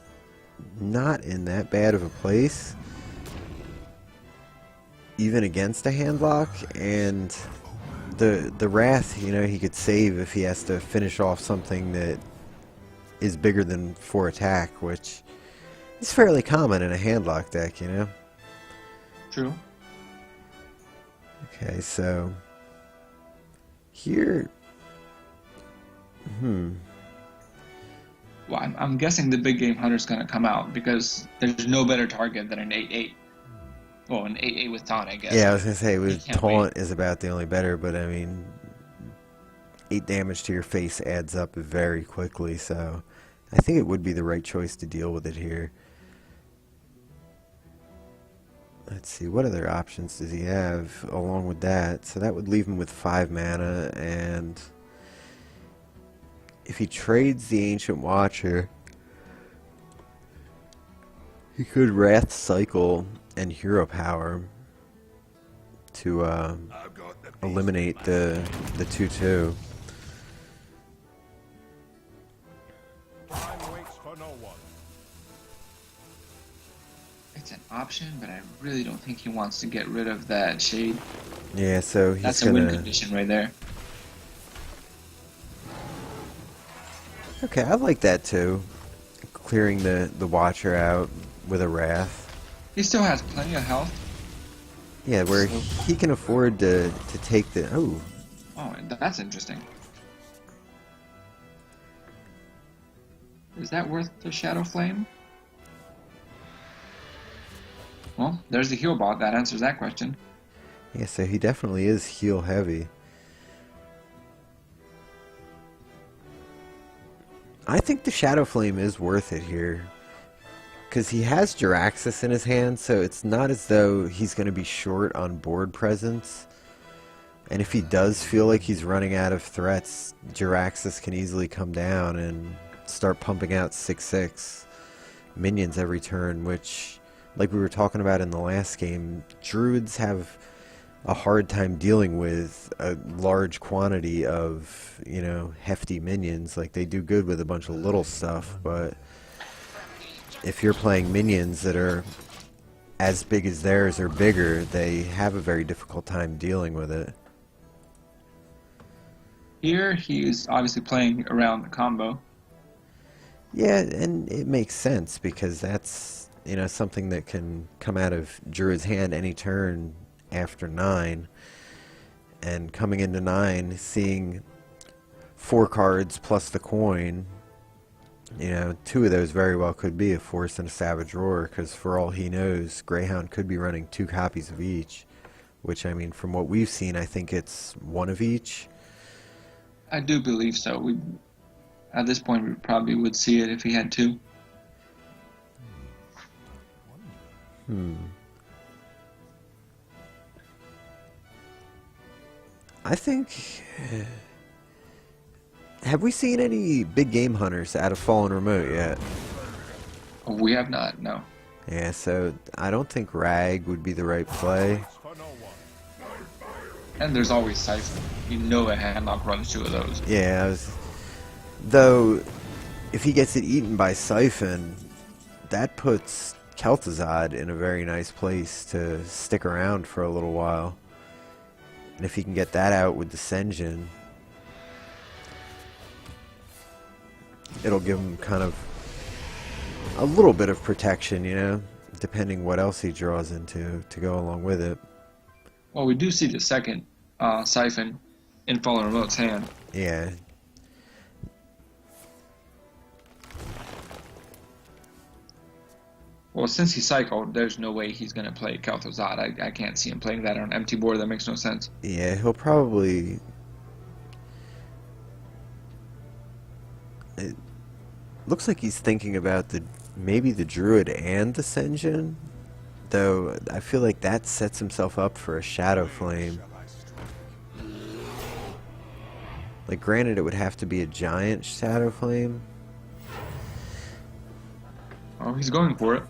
not in that bad of a place, even against a handlock, and the Wrath, he could save if he has to finish off something that is bigger than 4 attack, which is fairly common in a handlock deck, True. Okay, so here, Well, I'm guessing the big game hunter's going to come out because there's no better target than an 8/8. Well, an 8/8 with taunt, I guess. yeah, I was gonna say with can't taunt is about the only better, but I mean, 8 damage to your face adds up very quickly, so I think it would be the right choice to deal with it here. Let's see, what other options does he have along with that? So that would leave him with 5 mana, and if he trades the Ancient Watcher, he could Wrath Cycle and Hero Power to eliminate the 2/2. Time waits for no one. It's an option, but I really don't think he wants to get rid of that shade. Yeah, so he's That's a win gonna. condition right there. Okay, I like that too. Clearing the Watcher out with a Wrath. He still has plenty of health. Yeah, where So- he can afford to take the. Oh, Oh, that's interesting. Is that worth the Shadow Flame? Well, there's the heal bot. That answers that question. yeah, so he definitely is heal heavy. I think the Shadow Flame is worth it here. Because he has Jiraxxus in his hand, so it's not as though he's going to be short on board presence. And if he does feel like he's running out of threats, Jiraxxus can easily come down and start pumping out 6/6 minions every turn, which, like we were talking about in the last game, Druids have a hard time dealing with a large quantity of, hefty minions. Like, they do good with a bunch of little stuff, but if you're playing minions that are as big as theirs or bigger, they have a very difficult time dealing with it. Here, he's obviously playing around the combo. Yeah, and it makes sense because that's, something that can come out of Druid's hand any turn after 9. And coming into 9, seeing 4 cards plus the coin, 2 of those very well could be a Force and a Savage Roar, because for all he knows, Greyhound could be running 2 copies of each, which, I mean, from what we've seen, I think it's 1 of each. I do believe so. At this point, we probably would see it if he had 2. I think... Have we seen any big game hunters out of FallenRemote yet? We have not, no. Yeah, so I don't think Rag would be the right play. For no one. And there's always Siphon. A handlock runs 2 of those. Yeah, though, if he gets it eaten by Siphon, that puts Kel'Thuzad in a very nice place to stick around for a little while. And if he can get that out with the Sen'jin, it'll give him kind of a little bit of protection, depending what else he draws into to go along with it. Well, we do see the second Siphon in FallenRemote's hand. Yeah. Well, since he cycled, there's no way he's going to play Kel'Thuzad. I can't see him playing that on an empty board. That makes no sense. Yeah, he'll probably... It looks like he's thinking about maybe the Druid and the Sen'jin, though I feel like that sets himself up for a Shadow Flame. Like, granted, it would have to be a giant Shadow Flame. Oh, he's going for it.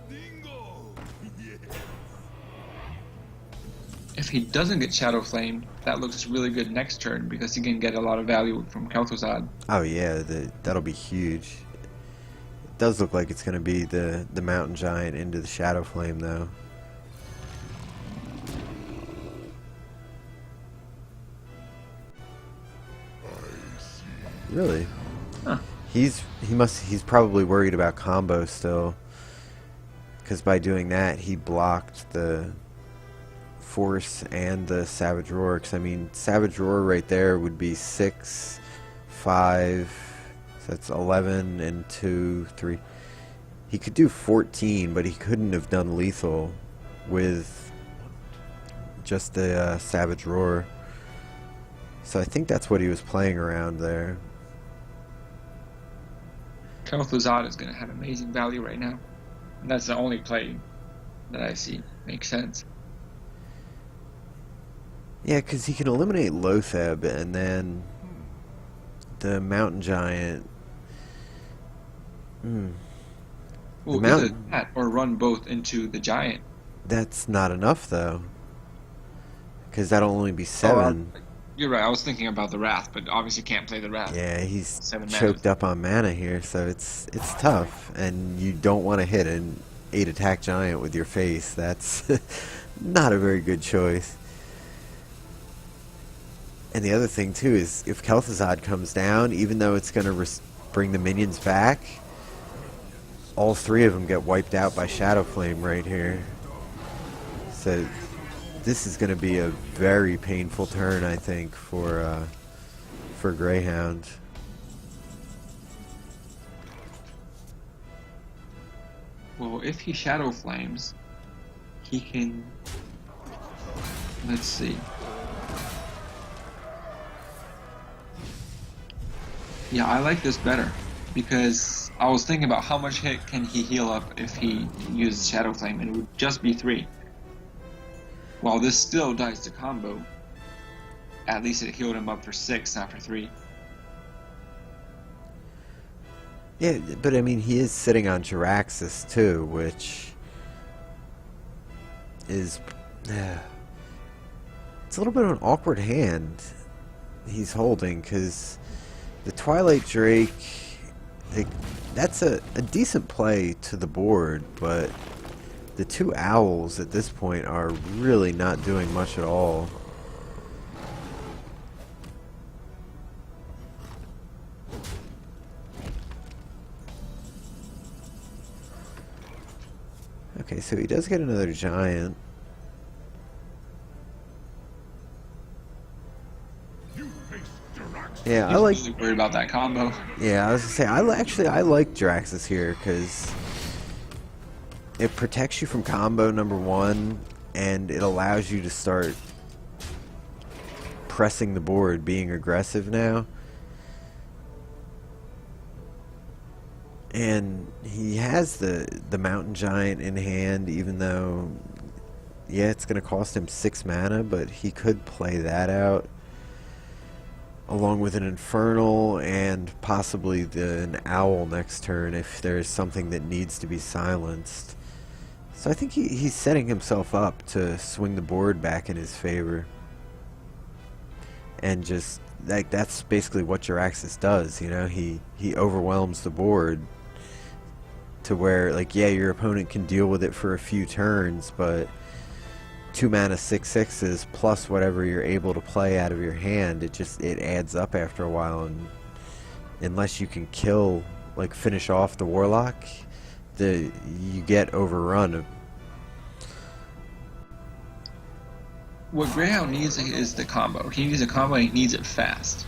If he doesn't get Shadow Flame, that looks really good next turn because he can get a lot of value from Kel'Thuzad. Oh yeah, that'll be huge. It does look like it's going to be the Mountain Giant into the Shadow Flame, though. Really? Huh. He's probably worried about combo still, because by doing that he blocked the Force and the Savage Roar. Because I mean, Savage Roar right there would be 6, 5, so that's 11 and 2, 3. He could do 14, but he couldn't have done lethal with just the Savage Roar. So I think that's what he was playing around there. Kel'Thuzad is going to have amazing value right now. And that's the only play that I see makes sense. Yeah, because he can eliminate Lotheb, and then the Mountain Giant... Well, either that or run both into the Giant. That's not enough, though. Because that'll only be 7. You're right, I was thinking about the Wrath, but obviously can't play the Wrath. Yeah, he's 7 choked mana. up on mana here, so it's tough. And you don't want to hit an 8 attack Giant with your face. That's not a very good choice. And the other thing, too, is if Kel'Thuzad comes down, even though it's going to bring the minions back, all 3 of them get wiped out by Shadow Flame right here. So this is going to be a very painful turn, I think, for Greyhound. Well, if he Shadow Flames, he can... Let's see. Yeah, I like this better, because I was thinking about how much hit can he heal up if he uses Shadow Flame, and it would just be 3. While this still dies to combo, at least it healed him up for 6, not for 3. Yeah, but I mean, he is sitting on Jiraxxus too, which is... it's a little bit of an awkward hand he's holding, because the Twilight Drake, that's a decent play to the board, but the 2 owls at this point are really not doing much at all. Okay, so he does get another giant. Yeah, I like... really worried about that combo. Yeah, I was gonna say, I like Jiraxxus here, because it protects you from combo, number 1, and it allows you to start pressing the board, being aggressive now. And he has the Mountain Giant in hand, even though, yeah, it's going to cost him 6 mana, but he could play that out along with an Infernal and possibly an Owl next turn if there's something that needs to be silenced. So I think he's setting himself up to swing the board back in his favor. And just, like, that's basically what Jiraxxus does, you know? He overwhelms the board to where, like, yeah, your opponent can deal with it for a few turns, but 2 mana 6/6s plus whatever you're able to play out of your hand, it adds up after a while, and unless you can kill, like, finish off the Warlock, you get overrun. What Greyhound needs is the combo. He needs a combo and he needs it fast.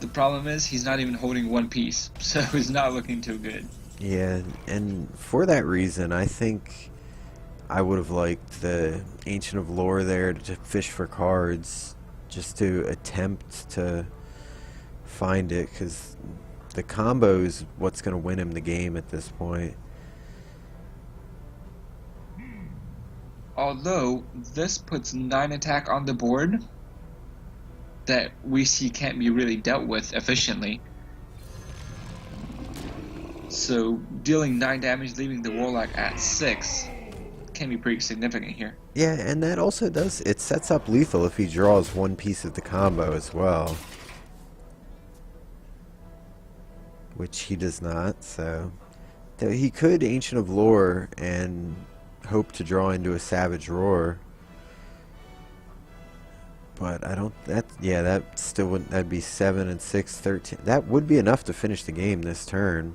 The problem is he's not even holding one piece, so it's not looking too good. Yeah, and for that reason, I think I would have liked the Ancient of Lore there to fish for cards, just to attempt to find it, because the combo is what's going to win him the game at this point. Although this puts 9 attack on the board that we see can't be really dealt with efficiently. So dealing 9 damage, leaving the Warlock at 6 can be pretty significant here. Yeah, and that also does, it sets up lethal if he draws one piece of the combo as well. Which he does not, so he could Ancient of Lore and hope to draw into a Savage Roar. But I don't, that still wouldn't, that'd be 7 and 6, 13. That would be enough to finish the game this turn.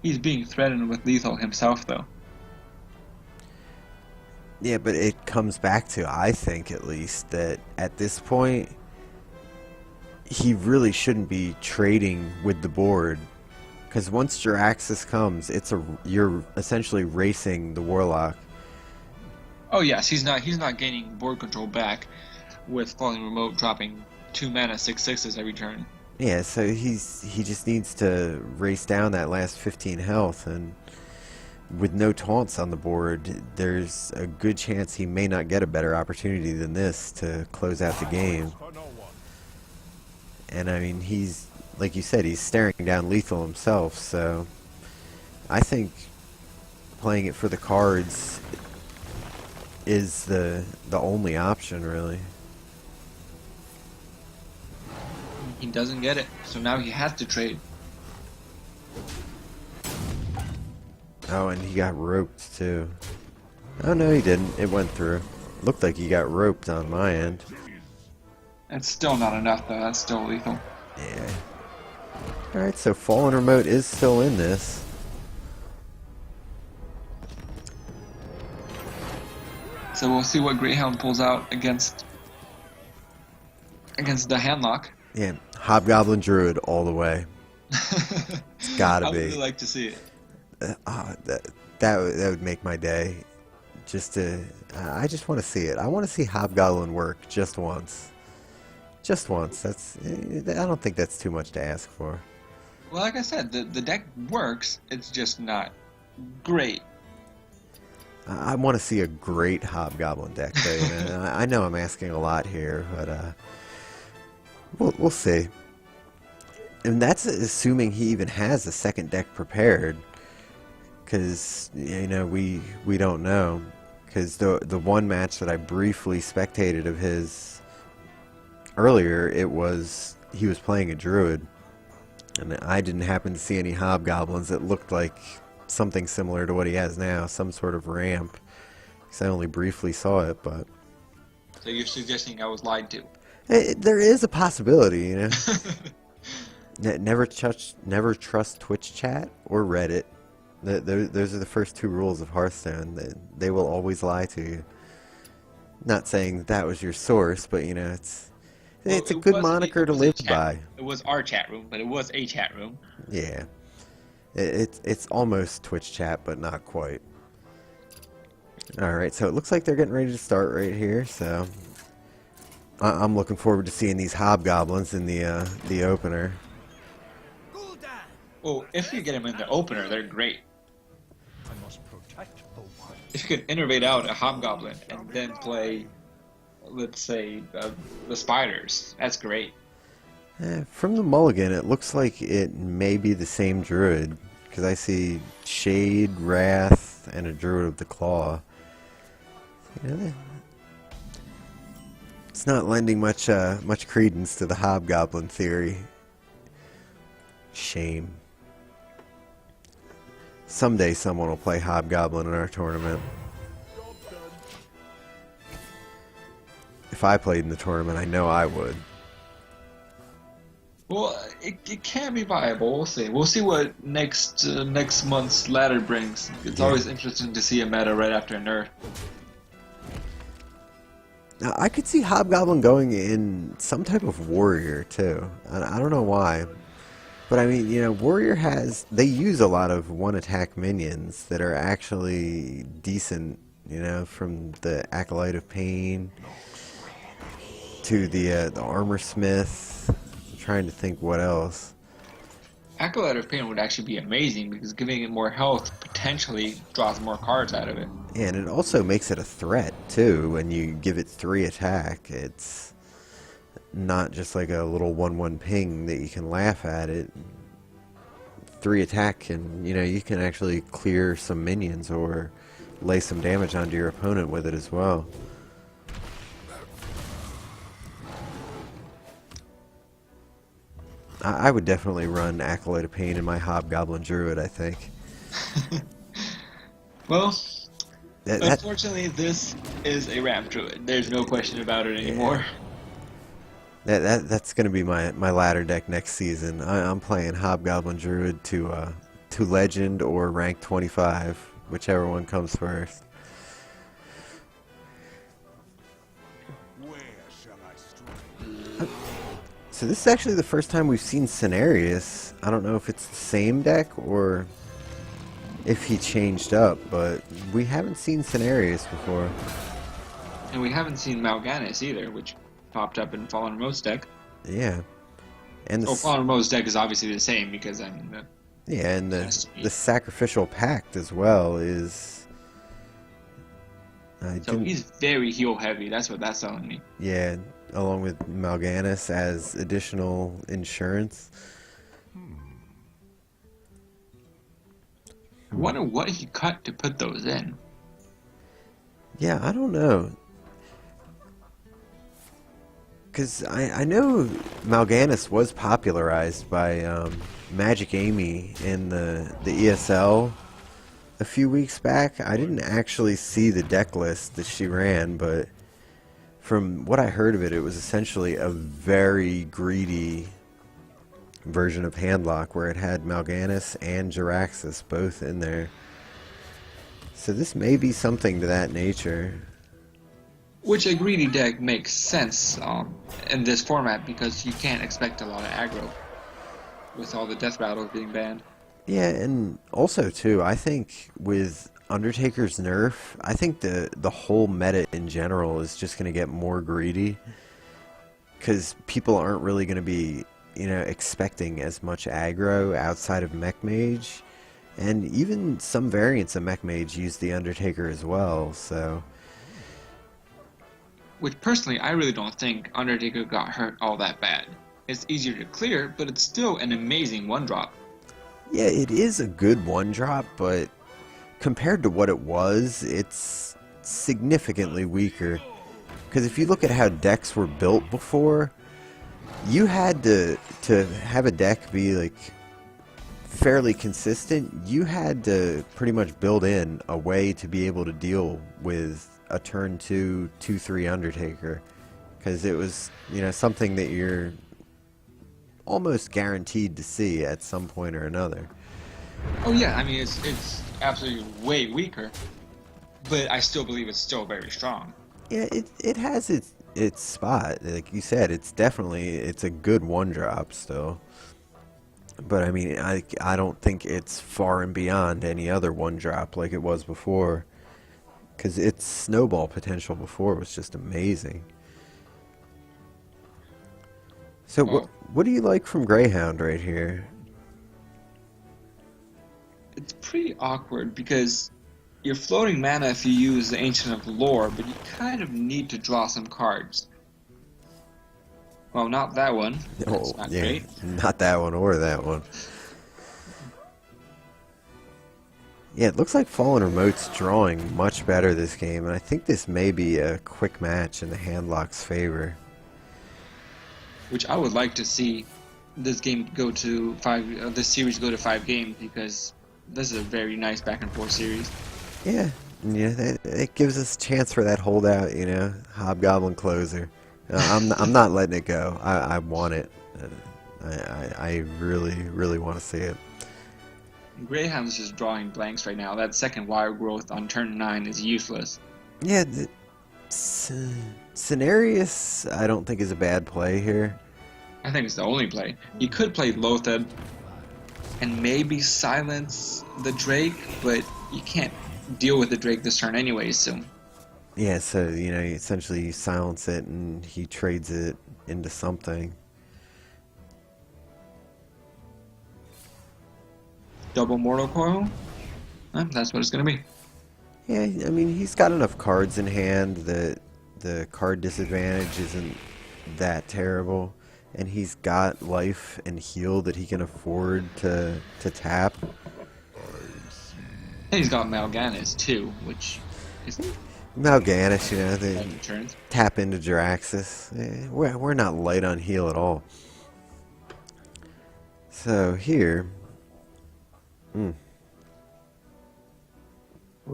He's being threatened with lethal himself, though. Yeah, but it comes back to, I think at least, that at this point, he really shouldn't be trading with the board. Because once Jiraxis comes, you're essentially racing the Warlock. Oh yes, he's not gaining board control back with FallenRemote dropping 2 mana 6/6s every turn. Yeah, so he just needs to race down that last 15 health, and with no taunts on the board, there's a good chance he may not get a better opportunity than this to close out the game. And I mean, he's, like you said, he's staring down lethal himself, so I think playing it for the cards is the only option, really. He doesn't get it, so now he has to trade. Oh, and he got roped too. Oh no, he didn't. It went through. Looked like he got roped on my end. It's still not enough, though. That's still lethal. Yeah. Alright, so FallenRemote is still in this. So we'll see what Greyhound pulls out against the handlock. Yeah, Hobgoblin Druid all the way. It's gotta I would be. really like to see it. That would make my day. Just to, I just want to see it. I want to see Hobgoblin work just once. Just once. I don't think that's too much to ask for. Well, like I said, the deck works. It's just not great. I want to see a great Hobgoblin deck, though. You know? I know I'm asking a lot here, but we'll see. And that's assuming he even has a second deck prepared, because you know we don't know. Because the one match that I briefly spectated of his earlier, he was playing a Druid, and I didn't happen to see any Hobgoblins that looked like something similar to what he has now, some sort of ramp. Because I only briefly saw it, but So you're suggesting I was lied to? there is a possibility, you know. Never trust Twitch chat or Reddit. Those are the first 2 rules of Hearthstone. They will always lie to you. Not saying that was your source, but you know, it's a good moniker to live by. It was our chat room, but it was a chat room. Yeah. It's almost Twitch chat, but not quite. Alright, so it looks like they're getting ready to start right here, so I'm looking forward to seeing these Hobgoblins in the opener. Well, if you get them in the opener, they're great. I must protect the one. If you could innovate out a Hobgoblin and then play, let's say, the Spiders, that's great. From the mulligan, it looks like it may be the same Druid, because I see Shade, Wrath, and a Druid of the Claw. Yeah, it's not lending much credence to the Hobgoblin theory. Shame. Someday someone will play Hobgoblin in our tournament. If I played in the tournament, I know I would. Well, it can be viable. We'll see. We'll see what next month's ladder brings. It's always interesting to see a meta right after a nerf. Now, I could see Hobgoblin going in some type of warrior too. I don't know why. But I mean, warrior they use a lot of one attack minions that are actually decent, from the Acolyte of Pain to the Armor Smith. I'm trying to think what else. Acolyte of Pain would actually be amazing because giving it more health potentially draws more cards out of it. Yeah, and it also makes it a threat too when you give it 3 attack. It's not just like a little 1/1 ping that you can laugh at. It 3 attack, and you can actually clear some minions or lay some damage onto your opponent with it as well. I would definitely run Acolyte of Pain in my Hobgoblin Druid, I think. Well, unfortunately, this is a ramp druid. There's no question about it anymore. That's going to be my ladder deck next season. I'm playing Hobgoblin Druid to Legend or rank 25, whichever one comes first. Where shall I strike? So this is actually the first time we've seen Cenarius. I don't know if it's the same deck or if he changed up, but we haven't seen Cenarius before. And we haven't seen Mal'Ganis either, which popped up in FallenRemote's deck. Yeah. And FallenRemote's deck is obviously the same because yeah, and the Sacrificial Pact as well is. So he's very heal heavy. That's what that's telling me. Yeah, along with Mal'Ganis as additional insurance. I wonder what he cut to put those in. Yeah, I don't know. Because I know Mal'Ganis was popularized by Magic Amy in the ESL a few weeks back. I didn't actually see the deck list that she ran, but from what I heard of it, it was essentially a very greedy version of Handlock where it had Mal'Ganis and Jaraxxus both in there. So this may be something to that nature. Which a greedy deck makes sense in this format because you can't expect a lot of aggro with all the death battles being banned. Yeah, and also too, I think with Undertaker's nerf, I think the whole meta in general is just going to get more greedy because people aren't really going to be, expecting as much aggro outside of Mech Mage, and even some variants of Mech Mage use the Undertaker as well. So, which personally, I really don't think Undertaker got hurt all that bad. It's easier to clear, but it's still an amazing 1-drop. Yeah, it is a good 1-drop, but compared to what it was, it's significantly weaker. Because if you look at how decks were built before, you had to have a deck be like fairly consistent. You had to pretty much build in a way to be able to deal with a turn 2/3 Undertaker, because it was something that you're almost guaranteed to see at some point or another. Oh yeah, I mean it's absolutely way weaker, but I still believe it's still very strong. Yeah, it has its spot. Like you said, it's a good 1-drop still. But I mean, I don't think it's far and beyond any other 1-drop like it was before. Because its snowball potential before was just amazing. So what do you like from Greyhound right here? It's pretty awkward because you're floating mana if you use the Ancient of Lore, but you kind of need to draw some cards. Well, not that one. That's not great. Not that one or that one. Yeah, it looks like FallenRemote's drawing much better this game, and I think this may be a quick match in the Handlock's favor. Which I would like to see this game go to this series go to 5 games, because this is a very nice back and forth series. Yeah, it gives us a chance for that holdout, Hobgoblin closer. I'm not letting it go. I want it. I really, really want to see it. Greyhound's just drawing blanks right now. That second wire growth on turn 9 is useless. Yeah, Cenarius, I don't think is a bad play here. I think it's the only play. You could play Lotheb and maybe silence the Drake, but you can't deal with the Drake this turn anyway, so... Yeah, so, you know, essentially you silence it and he trades it into something. Double Mortal Coil? That's what it's going to be. Yeah, I mean, he's got enough cards in hand that the card disadvantage isn't that terrible. And he's got life and heal that he can afford to tap. And he's got Mal'Ganis, too, which is... Mal'Ganis, you know, they insurance. tap into Jiraxxus. We're not light on heal at all. So here... Well,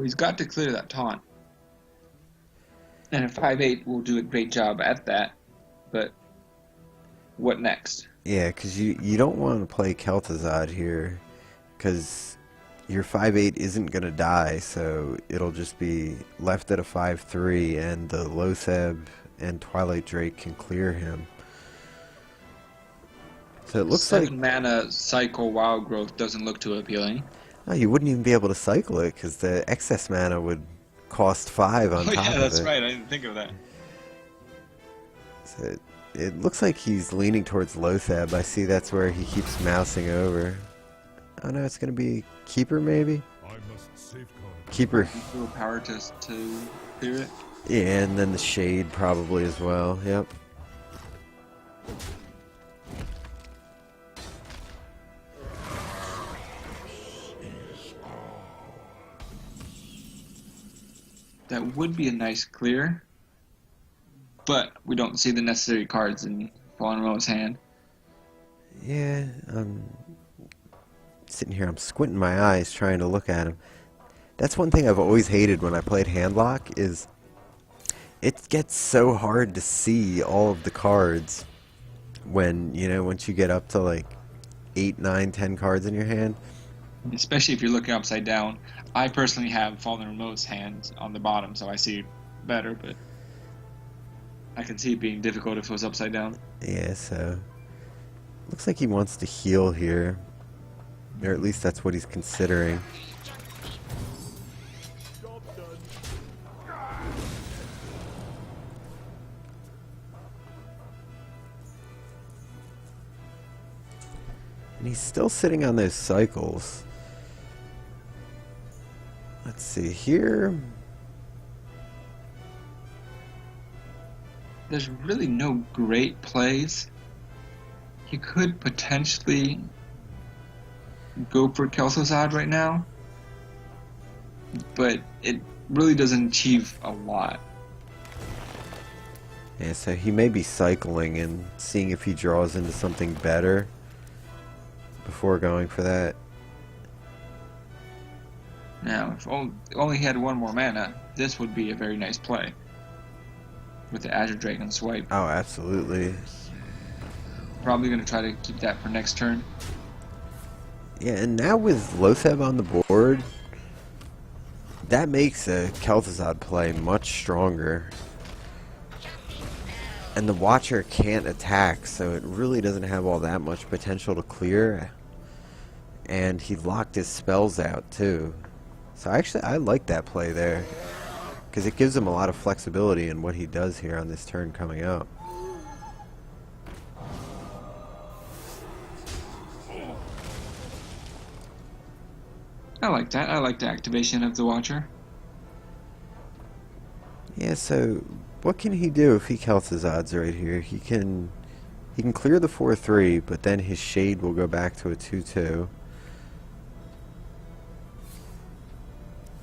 he's got to clear that taunt. And a 5/8 will do a great job at that. But what next? Yeah, because you don't want to play Kel'Thuzad here, because your 5/8 isn't going to die, so it'll just be left at a 5/3, and the Lotheb and Twilight Drake can clear him. So it looks like... 7 mana cycle Wild Growth doesn't look too appealing. Oh, you wouldn't even be able to cycle it, because the excess mana would cost 5 on top of it. Oh yeah, that's right, I didn't think of that. So it looks like he's leaning towards Lotheb. I see that's where he keeps mousing over. Oh no, it's going to be Keeper maybe? I must safeguard. Keeper. Full power to clear it. Yeah, and then the Shade probably as well. Yep. That would be a nice clear, but we don't see the necessary cards in FallenRemote's hand. Yeah, I'm sitting here, I'm squinting my eyes trying to look at him. That's one thing I've always hated when I played Handlock, is it gets so hard to see all of the cards when, you know, once you get up to like 8, 9, 10 cards in your hand. Especially if you're looking upside down. I personally have FallenRemote's hand on the bottom, so I see better, but I can see it being difficult if it was upside down. Yeah, so looks like he wants to heal here, or at least that's what he's considering. Job done. And he's still sitting on those cycles. Let's see here. There's really no great plays. He could potentially go for Kel'Thuzad right now, but it really doesn't achieve a lot. Yeah, so he may be cycling and seeing if he draws into something better before going for that. Now, if only he had one more mana, this would be a very nice play with the Azure Dragon swipe. Oh, absolutely. Probably going to try to keep that for next turn. Yeah, and now with Lotheb on the board, that makes a Kel'Thuzad play much stronger. And the Watcher can't attack, so it really doesn't have all that much potential to clear. And he locked his spells out too. So actually, I like that play there, because it gives him a lot of flexibility in what he does here on this turn coming up. I like that. I like the activation of the Watcher. Yeah, so what can he do if he Kel'Thuzad's right here? He can clear the 4/3, but then his Shade will go back to a 2/2.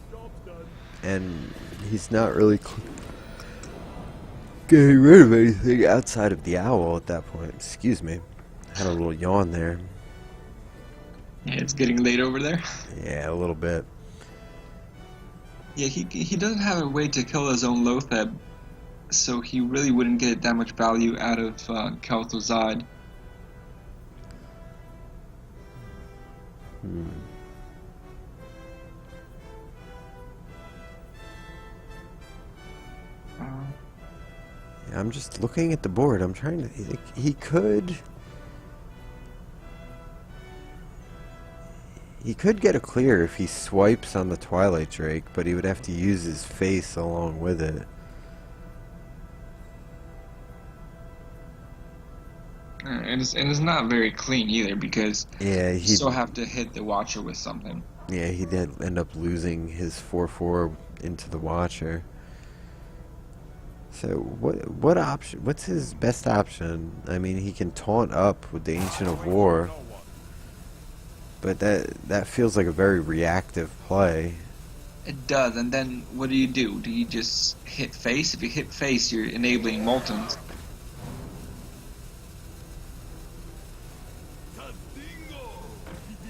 Job's done. And he's not really getting rid of anything outside of the owl at that point. Excuse me. I had a little yawn there. Yeah, it's getting late over there. Yeah, a little bit. Yeah, he doesn't have a way to kill his own Lotheb, so he really wouldn't get that much value out of Kel'Thuzad. I'm just looking at the board. I'm trying to... He could... He could get a clear if he swipes on the Twilight Drake, but he would have to use his face along with it. And it's not very clean either, because Yeah, you he still have to hit the Watcher with something. yeah, he did end up losing his 4/4 into the Watcher. So what option? What's his best option? I mean, he can taunt up with the Ancient of War, but that feels like a very reactive play. It does, and then what do? Do you just hit face? If you hit face, you're enabling Moltons.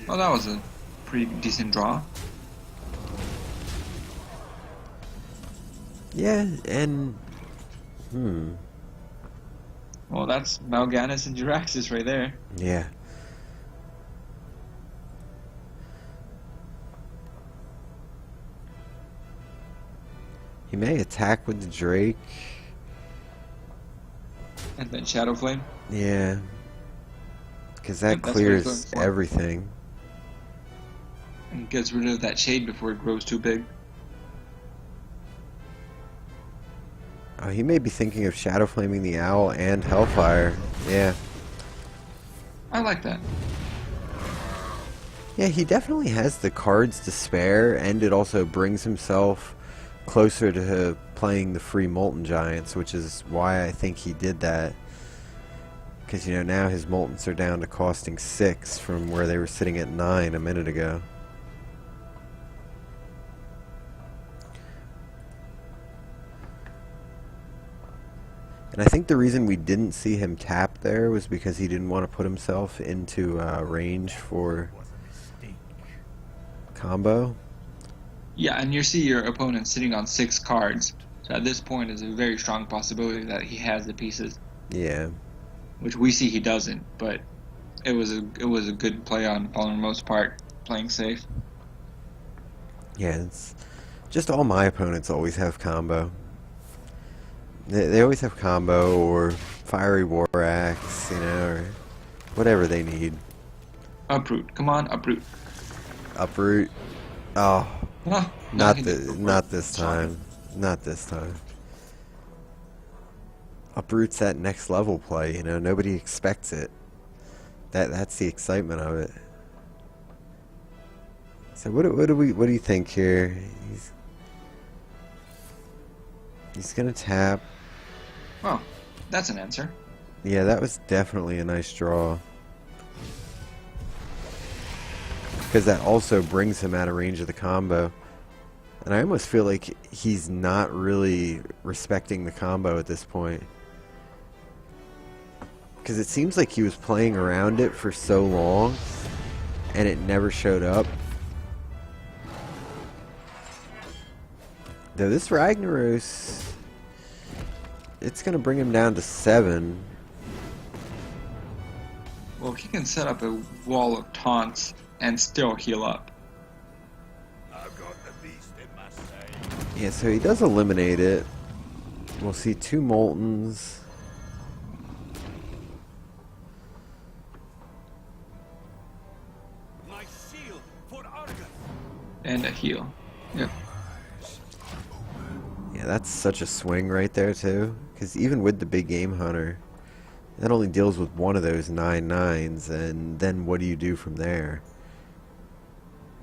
Well, that was a pretty decent draw. Yeah, and Well, that's Mal'Ganis and Jiraxis right there. yeah. He may attack with the Drake. And then Shadow Flame. Yeah. Because that That's what he's clears going for. everything. And gets rid of that shade before it grows too big. Oh, he may be thinking of Shadow Flaming the Owl and Hellfire. Yeah. I like that. Yeah, he definitely has the cards to spare, and it also brings himself closer to playing the free Molten Giants, which is why I think he did that. Because, you know, now his Moltens are down to costing 6 from where they were sitting at 9 a minute ago. And I think the reason we didn't see him tap there was because he didn't want to put himself into range for combo. Yeah, and you see your opponent sitting on 6 cards. So at this point, it's a very strong possibility that he has the pieces, Yeah. which we see he doesn't. But it was a good play on FallenRemote's part, playing safe. Yeah, it's just all my opponents always have combo. They always have combo or Fiery War Axe, you know, or whatever they need. Uproot, come on, uproot. Uproot. Oh, Ah, not he didn't go for not it. this Sorry. time. Not this time. Uproot's that next level play, you know, nobody expects it. That's the excitement of it. So what do you think here? He's gonna tap. Well, that's an answer. Yeah, that was definitely a nice draw. Because that also brings him out of range of the combo. And I almost feel like he's not really respecting the combo at this point. Because it seems like he was playing around it for so long, and it never showed up. Though this Ragnaros, it's going to bring him down to 7. Well, he can set up a wall of taunts and still heal up. I've got the beast in my sight. Yeah, so he does eliminate it. We'll see 2 Moltens. My shield for Argus. And a heal. Yep. Yeah, that's such a swing right there, too. Because even with the big game hunter, that only deals with one of those 9/9s, and then what do you do from there?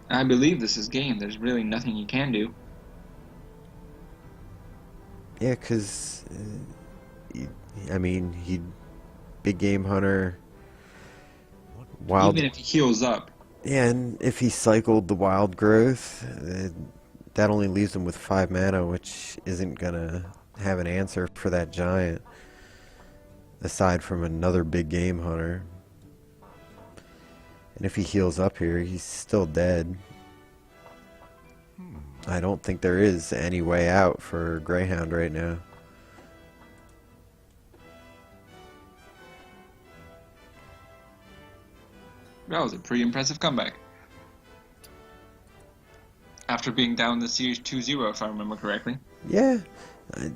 I believe this is game. There's really nothing you can do. Yeah, because, I mean, big game hunter, wild. Even if he heals up. Yeah, and if he cycled the wild growth, that only leaves him with 5 mana, which isn't gonna have an answer for that giant, aside from another big game hunter. And if he heals up here, he's still dead. I don't think there is any way out for Greyhound right now. That was a pretty impressive comeback. After being down the series 2-0, if I remember correctly. Yeah,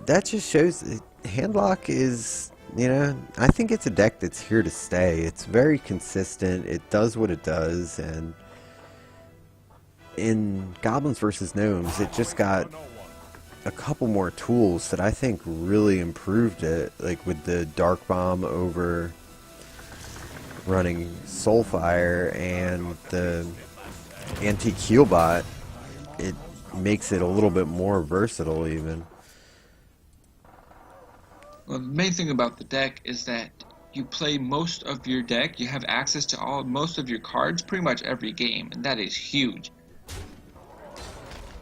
that just shows Handlock is, I think it's a deck that's here to stay. It's very consistent. It does what it does, and in Goblins vs. Gnomes, it just got a couple more tools that I think really improved it, like with the Dark Bomb over running Soulfire and the Antique Healbot. It makes it a little bit more versatile even. Well, the main thing about the deck is that you play most of your deck, you have access to most of your cards pretty much every game, and that is huge.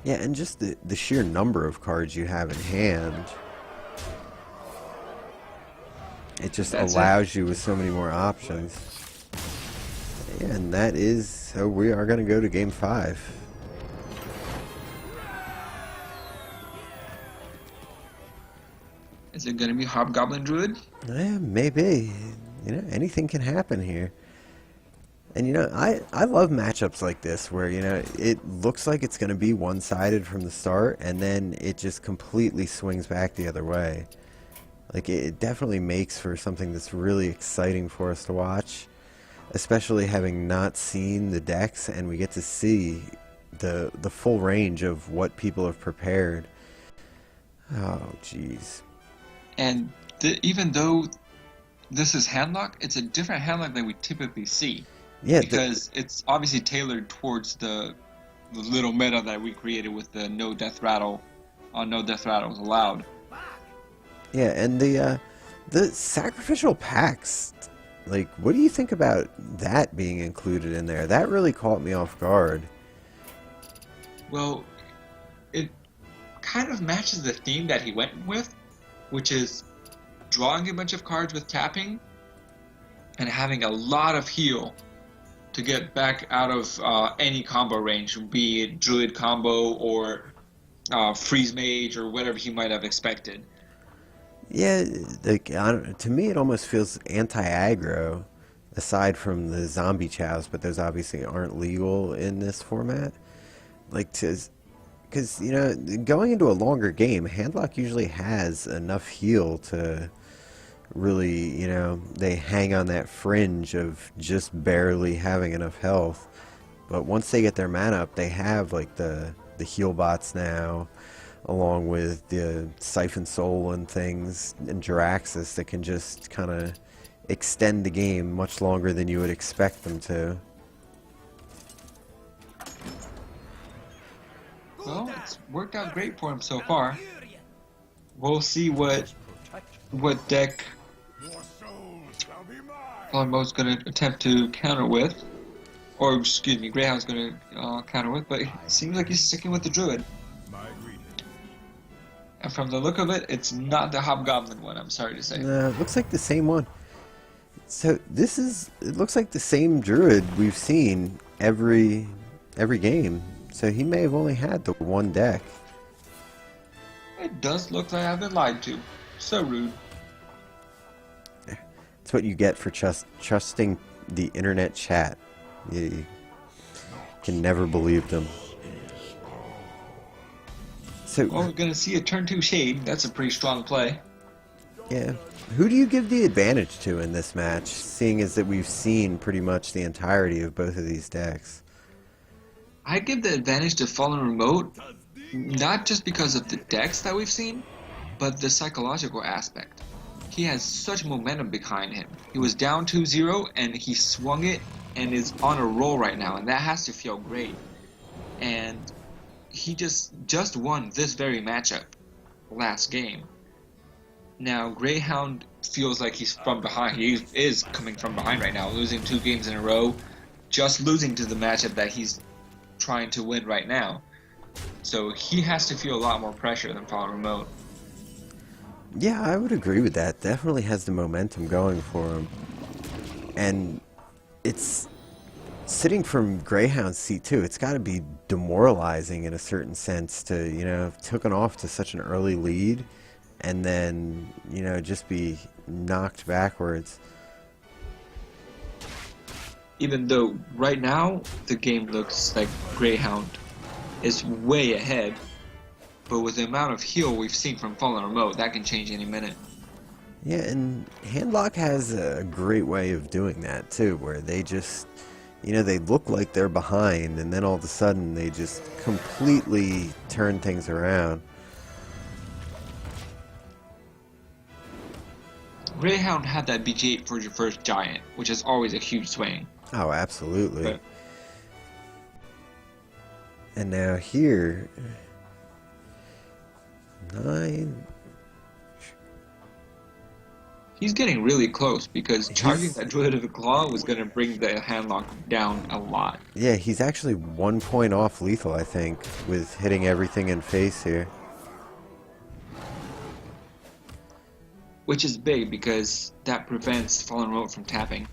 Yeah, and just the sheer number of cards you have in hand. It just allows you with so many more options. Yeah, and that is, so we are going to go to game 5. Is it going to be Hobgoblin Druid? Yeah, maybe. Anything can happen here. And I love matchups like this where, it looks like it's going to be one-sided from the start, and then it just completely swings back the other way. Like, it definitely makes for something that's really exciting for us to watch, especially having not seen the decks, and we get to see the full range of what people have prepared. Oh, jeez. And even though this is Handlock, it's a different Handlock than we typically see. Yeah, because it's obviously tailored towards the little meta that we created with the no death rattle, no death rattles allowed. Yeah, and the sacrificial packs, like, what do you think about that being included in there? That really caught me off guard. Well, it kind of matches the theme that he went with, which is drawing a bunch of cards with tapping and having a lot of heal to get back out of any combo range, be it Druid combo or Freeze Mage or whatever he might have expected. Yeah, like, to me it almost feels anti-aggro, aside from the zombie chows, but those obviously aren't legal in this format. Like, because, going into a longer game, Handlock usually has enough heal to really, they hang on that fringe of just barely having enough health. But once they get their mana up, they have, like, the heal bots now, along with the Siphon Soul and things, and Jiraxis that can just kind of extend the game much longer than you would expect them to. Well, it's worked out great for him so far. We'll see what deck FallenRemote's going to attempt to counter with, or excuse me, Greyhound's going to counter with, but it seems like he's sticking with the Druid. And from the look of it, it's not the Hobgoblin one, I'm sorry to say. No, it looks like the same one. So it looks like the same Druid we've seen every game. So he may have only had the one deck. It does look like I've been lied to. So rude. It's what you get for trusting the internet chat. You can never believe them. So, well, we're going to see a turn 2 Shade. That's a pretty strong play. Yeah. Who do you give the advantage to in this match, seeing as that we've seen pretty much the entirety of both of these decks? I give the advantage to FallenRemote, not just because of the decks that we've seen, but the psychological aspect. He has such momentum behind him. He was down 2-0 and he swung it and is on a roll right now, and that has to feel great. And he just won this very matchup last game. Now Greyhound feels like he's from behind. He is coming from behind right now, losing 2 games in a row, just losing to the matchup that he's trying to win right now. So he has to feel a lot more pressure than FallenRemote. Yeah, I would agree with that. Definitely has the momentum going for him. And it's sitting from Greyhound's seat too. It's got to be demoralizing in a certain sense to, taken off to such an early lead and then, just be knocked backwards. Even though right now the game looks like Greyhound is way ahead, but with the amount of heal we've seen from FallenRemote, that can change any minute. Yeah, and Handlock has a great way of doing that too, where they just, they look like they're behind, and then all of a sudden they just completely turn things around. Greyhound had that BG8 for your first giant, which is always a huge swing. Oh, absolutely. But And now here, 9. he's getting really close because charging He's, that Druid of the Claw was going to bring the handlock down a lot. yeah, he's actually 1 point off lethal, I think, with hitting everything in face here. Which is big because that prevents FallenRemote from tapping.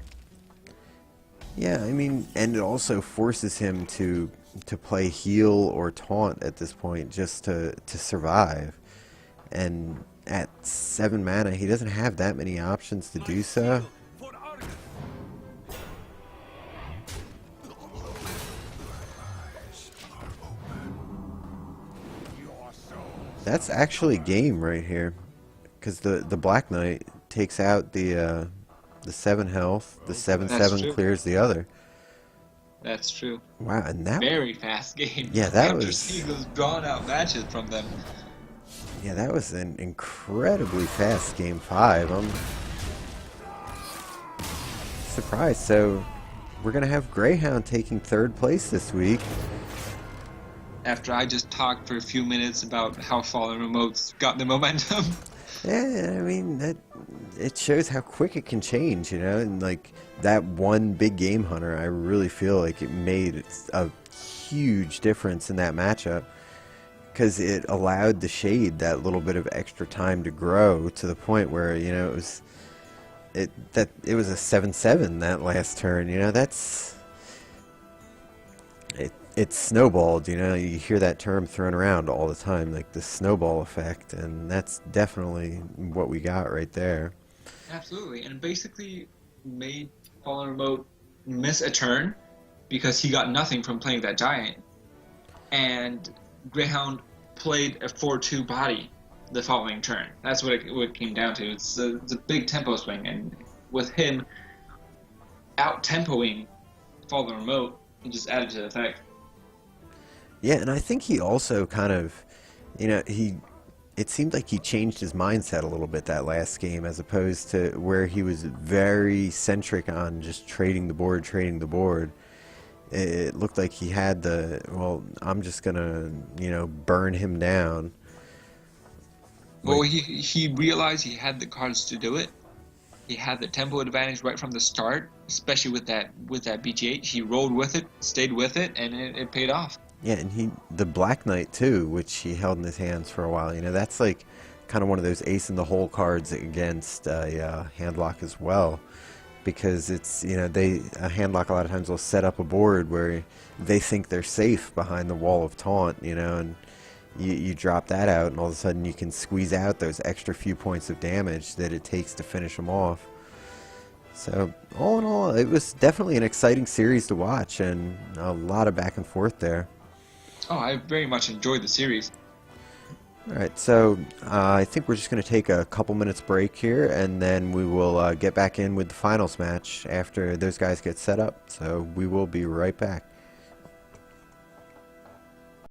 Yeah, I mean, and it also forces him to play heal or taunt at this point just to survive. And at 7 mana, he doesn't have that many options to do so. That's actually game right here, because the Black Knight takes out the 7 health, the 7/7 clears the other. That's true. Wow, and that Very fast game. Yeah, that After was seeing those drawn out matches from them. Yeah, that was an incredibly fast game 5. I'm surprised. So we're gonna have Greyhound taking 3rd place this week. After I just talked for a few minutes about how FallenRemote's got the momentum. Yeah, I mean it shows how quick it can change, and like that one big game hunter, I really feel like it made a huge difference in that matchup, because it allowed the Shade that little bit of extra time to grow to the point where it was a 7/7 that last turn. It snowballed. You hear that term thrown around all the time, like the snowball effect, and that's definitely what we got right there. Absolutely, and basically made FallenRemote miss a turn because he got nothing from playing that giant, and Greyhound played a 4/2 body the following turn. That's what it came down to. It's a big tempo swing, and with him out-tempoing FallenRemote, it just added to the effect. Yeah, and I think he also kind of, it seemed like he changed his mindset a little bit that last game, as opposed to where he was very centric on just trading the board. It looked like he had I'm just gonna, burn him down. Well, he realized he had the cards to do it. He had the tempo advantage right from the start, especially with that BG8. He rolled with it, stayed with it, and it paid off. Yeah, and the Black Knight too, which he held in his hands for a while. That's like kind of one of those ace in the hole cards against Handlock as well, because it's a Handlock a lot of times will set up a board where they think they're safe behind the wall of taunt, and you drop that out, and all of a sudden you can squeeze out those extra few points of damage that it takes to finish them off. So all in all, it was definitely an exciting series to watch, and a lot of back and forth there. Oh, I very much enjoyed the series. Alright, so I think we're just going to take a couple minutes break here, and then we will get back in with the finals match after those guys get set up. So we will be right back.